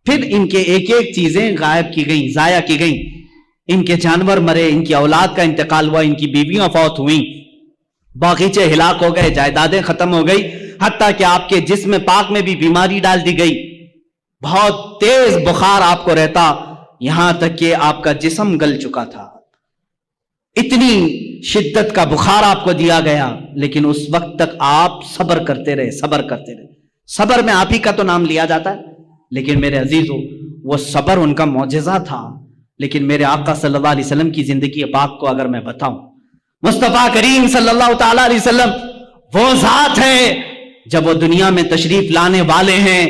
پھر ان کے ایک ایک چیزیں غائب کی گئیں, ضائع کی گئیں. ان کے جانور مرے, ان کی اولاد کا انتقال ہوا, ان کی بیویاں فوت ہوئیں, باغیچے ہلاک ہو گئے, جائیدادیں ختم ہو گئی. حتیٰ کہ آپ کے جسم پاک میں بھی بیماری ڈال دی گئی، بہت تیز بخار آپ کو رہتا، یہاں تک کہ آپ کا جسم گل چکا تھا، اتنی شدت کا بخار آپ کو دیا گیا، لیکن اس وقت تک آپ صبر کرتے رہے، صبر کرتے رہے۔ صبر میں آپ ہی کا تو نام لیا جاتا ہے، لیکن میرے عزیزو وہ صبر ان کا معجزہ تھا۔ لیکن میرے آقا صلی اللہ علیہ وسلم کی زندگی پاک کو اگر میں بتاؤں، مصطفیٰ کریم صلی اللہ تعالی علیہ وسلم وہ ذات ہے جب وہ دنیا میں تشریف لانے والے ہیں،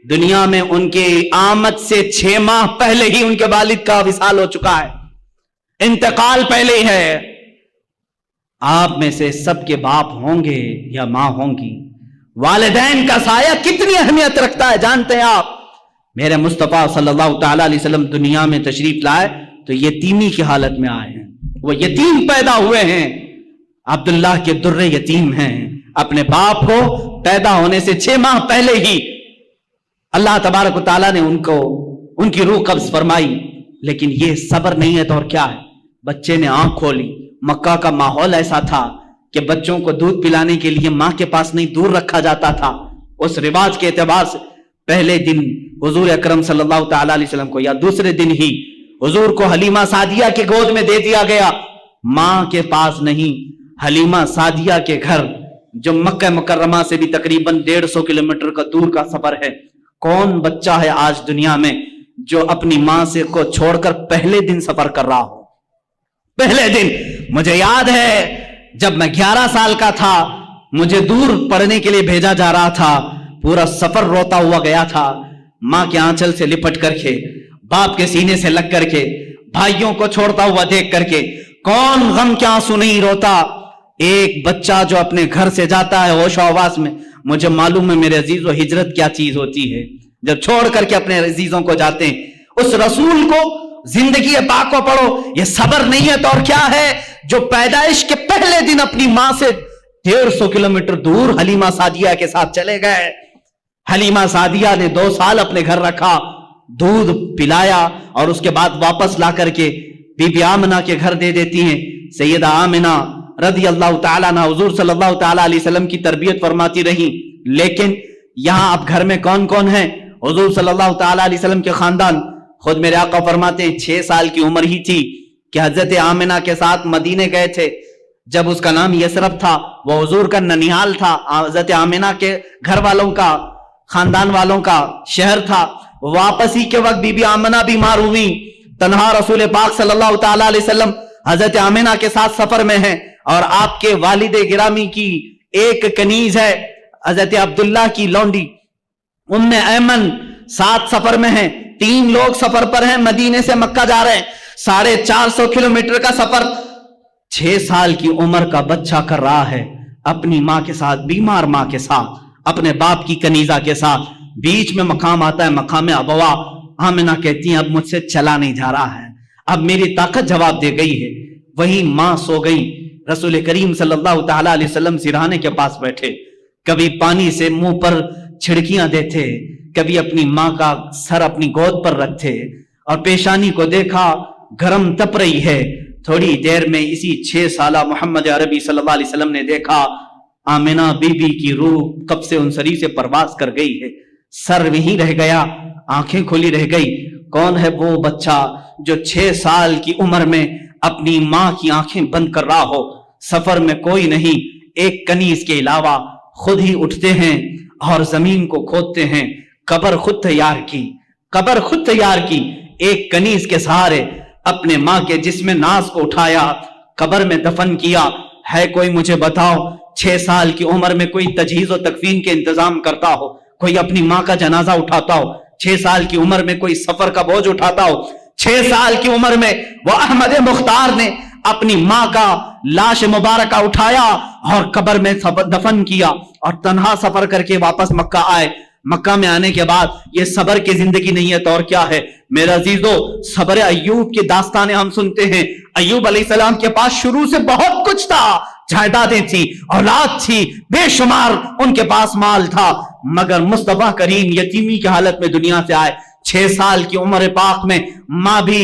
دنیا میں ان کے آمد سے 6 ماہ پہلے ہی ان کے والد کا وصال ہو چکا ہے، انتقال پہلے ہی ہے۔ آپ میں سے سب کے باپ ہوں گے یا ماں ہوں گی، والدین کا سایہ کتنی اہمیت رکھتا ہے جانتے ہیں آپ؟ میرے مصطفیٰ صلی اللہ تعالی علیہ وسلم دنیا میں تشریف لائے تو یتیمی کی حالت میں آئے ہیں، وہ یتیم پیدا ہوئے ہیں، عبداللہ کے در یتیم ہیں، اپنے باپ کو پیدا ہونے سے 6 ماہ پہلے ہی اللہ تبارک و تعالیٰ نے ان کی روح قبض فرمائی۔ لیکن یہ صبر نہیں ہے تو اور کیا ہے؟ بچے نے آنکھ کھولی، مکہ کا ماحول ایسا تھا کہ بچوں کو دودھ پلانے کے لیے ماں کے پاس نہیں دور رکھا جاتا تھا، اس رواج کے اعتبار سے پہلے دن حضور اکرم صلی اللہ تعالی علیہ وسلم کو یا دوسرے دن ہی حضور کو حلیمہ سعدیہ کے گود میں دے دیا گیا، ماں کے پاس نہیں، حلیمہ سعدیہ کے گھر جو مکہ مکرمہ سے بھی تقریباً 150 کلومیٹر کا دور کا سفر ہے۔ کون بچہ ہے آج دنیا میں جو اپنی ماں سے کو چھوڑ کر پہلے دن سفر کر رہا ہو؟ پہلے دن مجھے یاد ہے جب میں 11 سال کا تھا، مجھے دور پڑھنے کے لیے بھیجا جا رہا تھا، پورا سفر روتا ہوا گیا تھا، ماں کے آنچل سے لپٹ کر کے، باپ کے سینے سے لگ کر کے، بھائیوں کو چھوڑتا ہوا دیکھ کر کے، کون غم کے آنسو نہیں روتا؟ ایک بچہ جو اپنے گھر سے جاتا ہے ہوش و حواس میں، مجھے معلوم ہے میرے عزیزو ہجرت کیا چیز ہوتی ہے، جب چھوڑ کر کے اپنے عزیزوں کو جاتے ہیں۔ اس رسول کو زندگی پاک کو پڑھو، یہ صبر نہیں ہے تو اور کیا ہے؟ جو پیدائش کے پہلے دن اپنی ماں سے 150 کلومیٹر دور حلیمہ سعدیہ کے ساتھ چلے گئے۔ حلیمہ سعدیہ نے 2 سال اپنے گھر رکھا، دودھ پلایا، اور اس کے بعد واپس لا کر کے بی بی آمنہ کے گھر دے دیتی ہیں۔ سیدہ آمنہ رضی اللہ تعالیٰ عنہ حضور صلی اللہ تعالیٰ علیہ وسلم کی تربیت فرماتی رہی۔ لیکن یہاں اب گھر میں کون کون ہیں؟ حضور صلی اللہ تعالیٰ علیہ وسلم کے خاندان۔ خود میرے آقا فرماتے ہیں 6 سال کی عمر ہی تھی کہ حضرت آمنہ کے ساتھ مدینے گئے تھے، جب اس کا نام یثرب تھا، وہ حضور کا ننیال تھا، حضرت آمنہ کے گھر والوں کا، خاندان والوں کا شہر تھا۔ واپسی کے وقت بی بی آمنہ بیمار ہوئی، تنہا رسول پاک صلی اللہ تعالیٰ علیہ وسلم حضرت آمنہ کے ساتھ سفر میں ہیں، اور آپ کے والد گرامی کی ایک کنیز ہے حضرت عبداللہ کی لونڈی ام ایمن، ساتھ سفر میں ہیں، 3 لوگ سفر پر ہیں، مدینے سے مکہ جا رہے ہیں، 450 کلومیٹر کا سفر 6 سال کی عمر کا بچہ کر رہا ہے، اپنی ماں کے ساتھ، بیمار ماں کے ساتھ، اپنے باپ کی کنیزہ کے ساتھ۔ بیچ میں مقام آتا ہے، مقام ابوا۔ آمنہ کہتی ہیں اب مجھ سے چلا نہیں جا رہا ہے، اب میری طاقت جواب دے گئی ہے۔ وہی ماں سو گئی، رسول کریم صلی اللہ تعالیٰ علیہ وسلم سرہانے کے پاس بیٹھے، کبھی پانی سے منہ پر چھڑکیاں دیتے، کبھی اپنی ماں کا سر اپنی گود پر رکھتے، اور پیشانی کو دیکھا گرم تپ رہی ہے۔ تھوڑی دیر میں اسی 6 سالہ محمد عربی صلی اللہ علیہ وسلم نے دیکھا آمنہ بی بی کی روح کب سے انصری سے پرواز کر گئی ہے، سر وہیں رہ گیا، آنکھیں کھلی رہ گئی۔ کون ہے وہ بچہ جو 6 سال کی عمر میں اپنی ماں کی آنکھیں بند کر رہا ہو؟ سفر میں کوئی نہیں، ایک کنیز کے علاوہ خود ہی اٹھتے ہیں اور زمین کو کھودتے ہیں، قبر خود تیار کی، قبر خود تیار کی، ایک کنیز کے سہارے اپنے ماں کے جسم ناز کو اٹھایا، قبر میں دفن کیا۔ ہے کوئی مجھے بتاؤ 6 سال کی عمر میں کوئی تجہیز و تکفین کے انتظام کرتا ہو، کوئی اپنی ماں کا جنازہ اٹھاتا ہو؟ 6 سال کی عمر میں کوئی سفر کا بوجھ اٹھاتا ہو؟ 6 سال کی عمر میں وہ احمد مختار نے اپنی ماں کا لاش مبارکہ اٹھایا اور قبر میں دفن کیا، اور تنہا سفر کر کے واپس مکہ آئے۔ مکہ میں آنے کے بعد یہ صبر کی زندگی نہیں ہے تو اور کیا ہے؟ میرے عزیزو، صبر ایوب کی داستانیں ہم سنتے ہیں۔ ایوب علیہ السلام کے پاس شروع سے بہت کچھ تھا، جائیدادیں تھی، اولاد تھی، بے شمار ان کے پاس مال تھا، مگر مصطفیٰ کریم یتیمی کی حالت میں دنیا سے آئے۔ 6 سال کی عمر پاک میں ماں بھی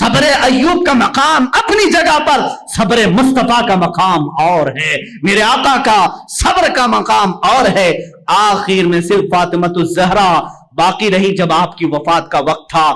صبر ایوب کا مقام اپنی جگہ پر، صبر مصطفیٰ کا مقام اور ہے، میرے آقا کا صبر کا مقام اور ہے۔ آخر میں صرف فاطمۃ الزہرا باقی رہی جب آپ کی وفات کا وقت تھا۔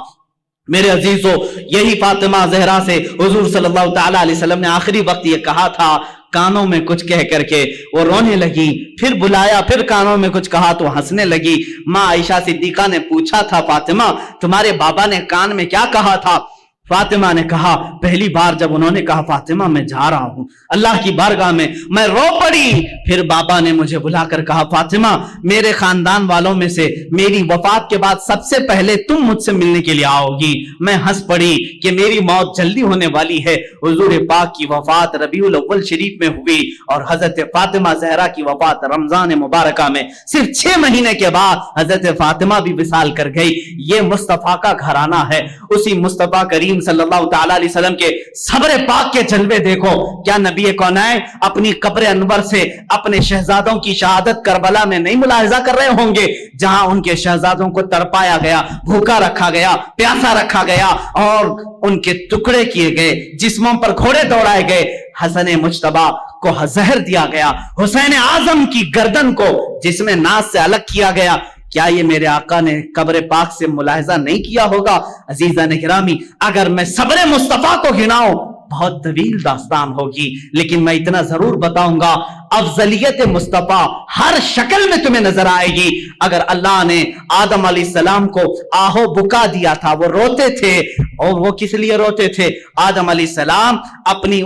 میرے عزیزو، یہی فاطمہ زہرا سے حضور صلی اللہ تعالی علیہ وسلم نے آخری وقت یہ کہا تھا، کانوں میں کچھ کہہ کر کے وہ رونے لگی، پھر بلایا، پھر کانوں میں کچھ کہا تو ہنسنے لگی۔ ماں عائشہ صدیقہ نے پوچھا تھا، فاطمہ تمہارے بابا نے کان میں کیا کہا تھا؟ فاطمہ نے کہا، پہلی بار جب انہوں نے کہا فاطمہ میں جا رہا ہوں اللہ کی بارگاہ میں رو پڑی۔ پھر بابا نے مجھے بلا کر کہا، فاطمہ میرے خاندان والوں میں سے میری وفات کے بعد سب سے پہلے تم مجھ سے ملنے کے لیے آؤ گی۔ میں ہنس پڑی کہ میری موت جلدی ہونے والی ہے۔ حضور پاک کی وفات ربیع الاول شریف میں ہوئی اور حضرت فاطمہ زہرا کی وفات رمضان مبارکہ میں، صرف 6 مہینے کے بعد حضرت فاطمہ بھی وصال کر گئی۔ یہ مصطفیٰ کا گھرانہ ہے، اسی مصطفیٰ کریم صلی اللہ تعالی علیہ وسلم کے صبر پاک کے جلوے دیکھو۔ کیا نبی کونین اپنی قبر انور سے اپنے شہزادوں کی شہادت کربلا میں نہیں ملاحظہ کر رہے ہوں گے، جہاں ان کے شہزادوں کو تڑپایا گیا، بھوکا رکھا گیا، پیاسا رکھا گیا اور ان کے ٹکڑے کیے گئے، جسموں پر گھوڑے دوڑائے گئے، حسن مجتبی کو زہر دیا گیا، حسین اعظم کی گردن کو جسم ناز سے الگ کیا گیا۔ کیا یہ میرے آقا نے قبر پاک سے ملاحظہ نہیں کیا ہوگا؟ عزیزان گرامی، اگر میں صبر مصطفیٰ کو گناؤں بہت طویل داستان ہوگی، لیکن میں اتنا ضرور بتاؤں گا، افضلیت مصطفیٰ ہر شکل میں تمہیں نظر آئے گی۔ اگر اللہ نے آدم علیہ السلام کو آہو بکا دیا تھا، وہ روتے تھے، اور وہ کس لیے روتے تھے؟ آدم علیہ السلام اپنی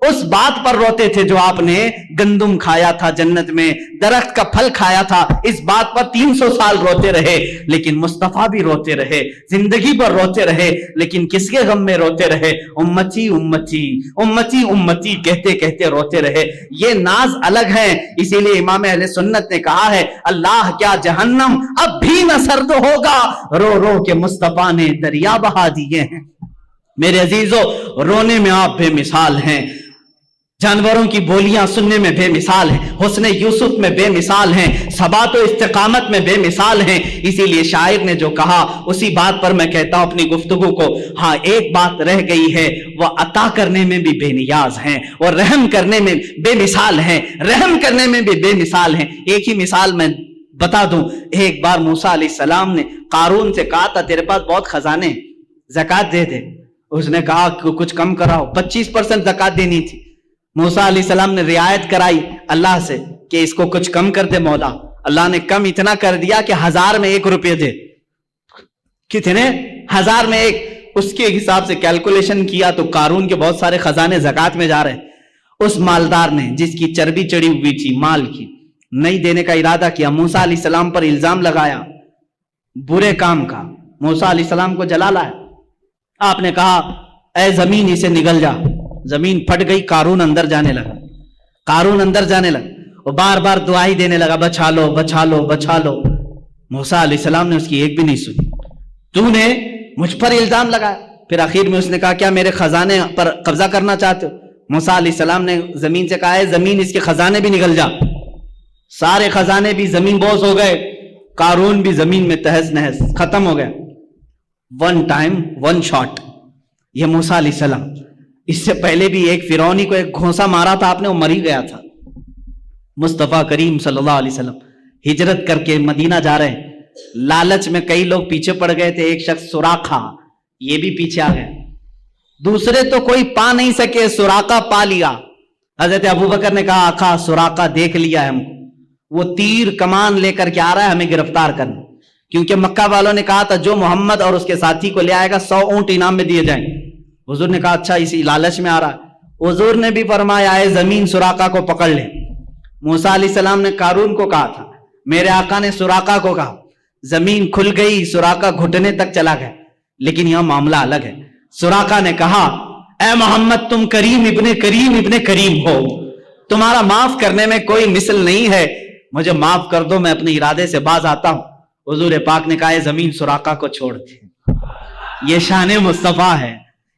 اس بات پر روتے تھے جو آپ نے گندم کھایا تھا جنت میں، درخت کا پھل کھایا تھا، اس بات پر 300 سال روتے رہے، لیکن مصطفیٰ بھی روتے رہے، زندگی پر روتے رہے، لیکن کس کے غم میں روتے رہے؟ امتی امتی امتی امتی کہتے کہتے روتے رہے۔ یہ ناز الگ ہے، اسی لیے امام اہل سنت نے کہا ہے، اللہ کیا جہنم اب بھی نہ سرد ہوگا، رو رو کے مصطفیٰ نے دریا بہا دیے ہیں۔ میرے عزیزو، رونے میں آپ بے مثال ہیں، جانوروں کی بولیاں سننے میں بے مثال ہیں، حسن یوسف میں بے مثال ہیں، ثبات و استقامت میں بے مثال ہیں۔ اسی لیے شاعر نے جو کہا اسی بات پر میں کہتا ہوں اپنی گفتگو کو، ہاں ایک بات رہ گئی ہے، وہ عطا کرنے میں بھی بے نیاز ہیں اور رحم کرنے میں بے مثال ہیں، رحم کرنے میں بھی بے مثال ہیں۔ ایک ہی مثال میں بتا دوں، ایک بار موسیٰ علیہ السلام نے قارون سے کہا تھا تیرے پاس بہت خزانے، زکوٰۃ دے دے، اس نے کہا کچھ کم کراؤ، 25% زکوٰۃ دینی تھی۔ موسیٰ علیہ السلام نے رعایت کرائی اللہ سے کہ اس کو کچھ کم کر دے مولا، اللہ نے کم اتنا کر دیا کہ 1000 میں 1 روپے دے۔ کتنے؟ 1000 میں 1۔ اس کے حساب سے کیلکولیشن کیا تو قارون کے بہت سارے خزانے زکوٰۃ میں جا رہے۔ اس مالدار نے جس کی چربی چڑی ہوئی تھی مال کی، نہیں دینے کا ارادہ کیا، موسیٰ علیہ السلام پر الزام لگایا برے کام کا، موسیٰ علیہ السلام کو جلا لایا۔ آپ نے کہا اے زمین اسے نگل جا، زمین پھٹ گئی، قارون اندر جانے لگا، قارون اندر جانے لگا، وہ بار بار دعائی دینے لگا، بچا لو بچا لو بچا لو۔ موسیٰ علیہ السلام نے اس کی ایک بھی نہیں سنی، تو نے مجھ پر الزام لگایا۔ پھر آخر میں اس نے کہا کیا میرے خزانے پر قبضہ کرنا چاہتے ہو؟ موسیٰ علیہ السلام نے زمین سے کہا ہے زمین اس کے خزانے بھی نگل جا۔ سارے خزانے بھی زمین بوس ہو گئے، قارون بھی زمین میں تہس نہس ختم ہو گیا۔ 1 ٹائم 1 شاٹ۔ یہ موسیٰ علیہ السلام، اس سے پہلے بھی ایک فرعونی کو ایک گھونسا مارا تھا آپ نے، وہ مر ہی گیا تھا۔ مصطفیٰ کریم صلی اللہ علیہ وسلم ہجرت کر کے مدینہ جا رہے ہیں، لالچ میں کئی لوگ پیچھے پڑ گئے تھے، ایک شخص سراقہ، یہ بھی پیچھے آ گیا، دوسرے تو کوئی پا نہیں سکے، سراقہ پا لیا۔ حضرت ابوبکر نے کہا آقا سراقہ دیکھ لیا ہے ہم کو، وہ تیر کمان لے کر کے آ رہا ہے ہمیں گرفتار کرنا، کیونکہ مکہ والوں نے کہا تھا جو محمد اور اس کے ساتھی کو لے آئے گا 100 اونٹ انعام میں دیے جائیں۔ حضور نے کہا اچھا اسی لالچ میں آ رہا ہے۔ حضور نے بھی فرمایا اے زمین سراقہ کو پکڑ لے۔ موسیٰ علیہ السلام نے قارون کو کہا تھا، میرے آقا نے سراقہ کو کہا، زمین کھل گئی، سراقہ گھٹنے تک چلا گیا، لیکن یہاں معاملہ الگ ہے۔ سراقہ نے کہا اے محمد تم کریم ابن کریم ابن کریم ہو، تمہارا معاف کرنے میں کوئی مثل نہیں ہے، مجھے معاف کر دو، میں اپنے ارادے سے باز آتا ہوں۔ حضور پاک نے کہا اے زمین سراقہ کو چھوڑ دے، یہ شان مصطفیٰ ہے،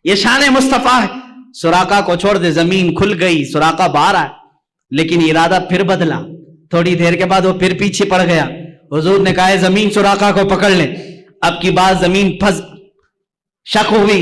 یہ شان مصطفیٰ ہے، سراقہ کو چھوڑ دے۔ زمین کھل گئی، سراقہ باہر آیا، لیکن ارادہ پھر بدلا، تھوڑی دیر کے بعد وہ پھر پیچھے پڑ گیا۔ حضور نے کہا زمین سراقہ کو پکڑ لے۔ اب کی بات زمین پھنس، شک ہوئی،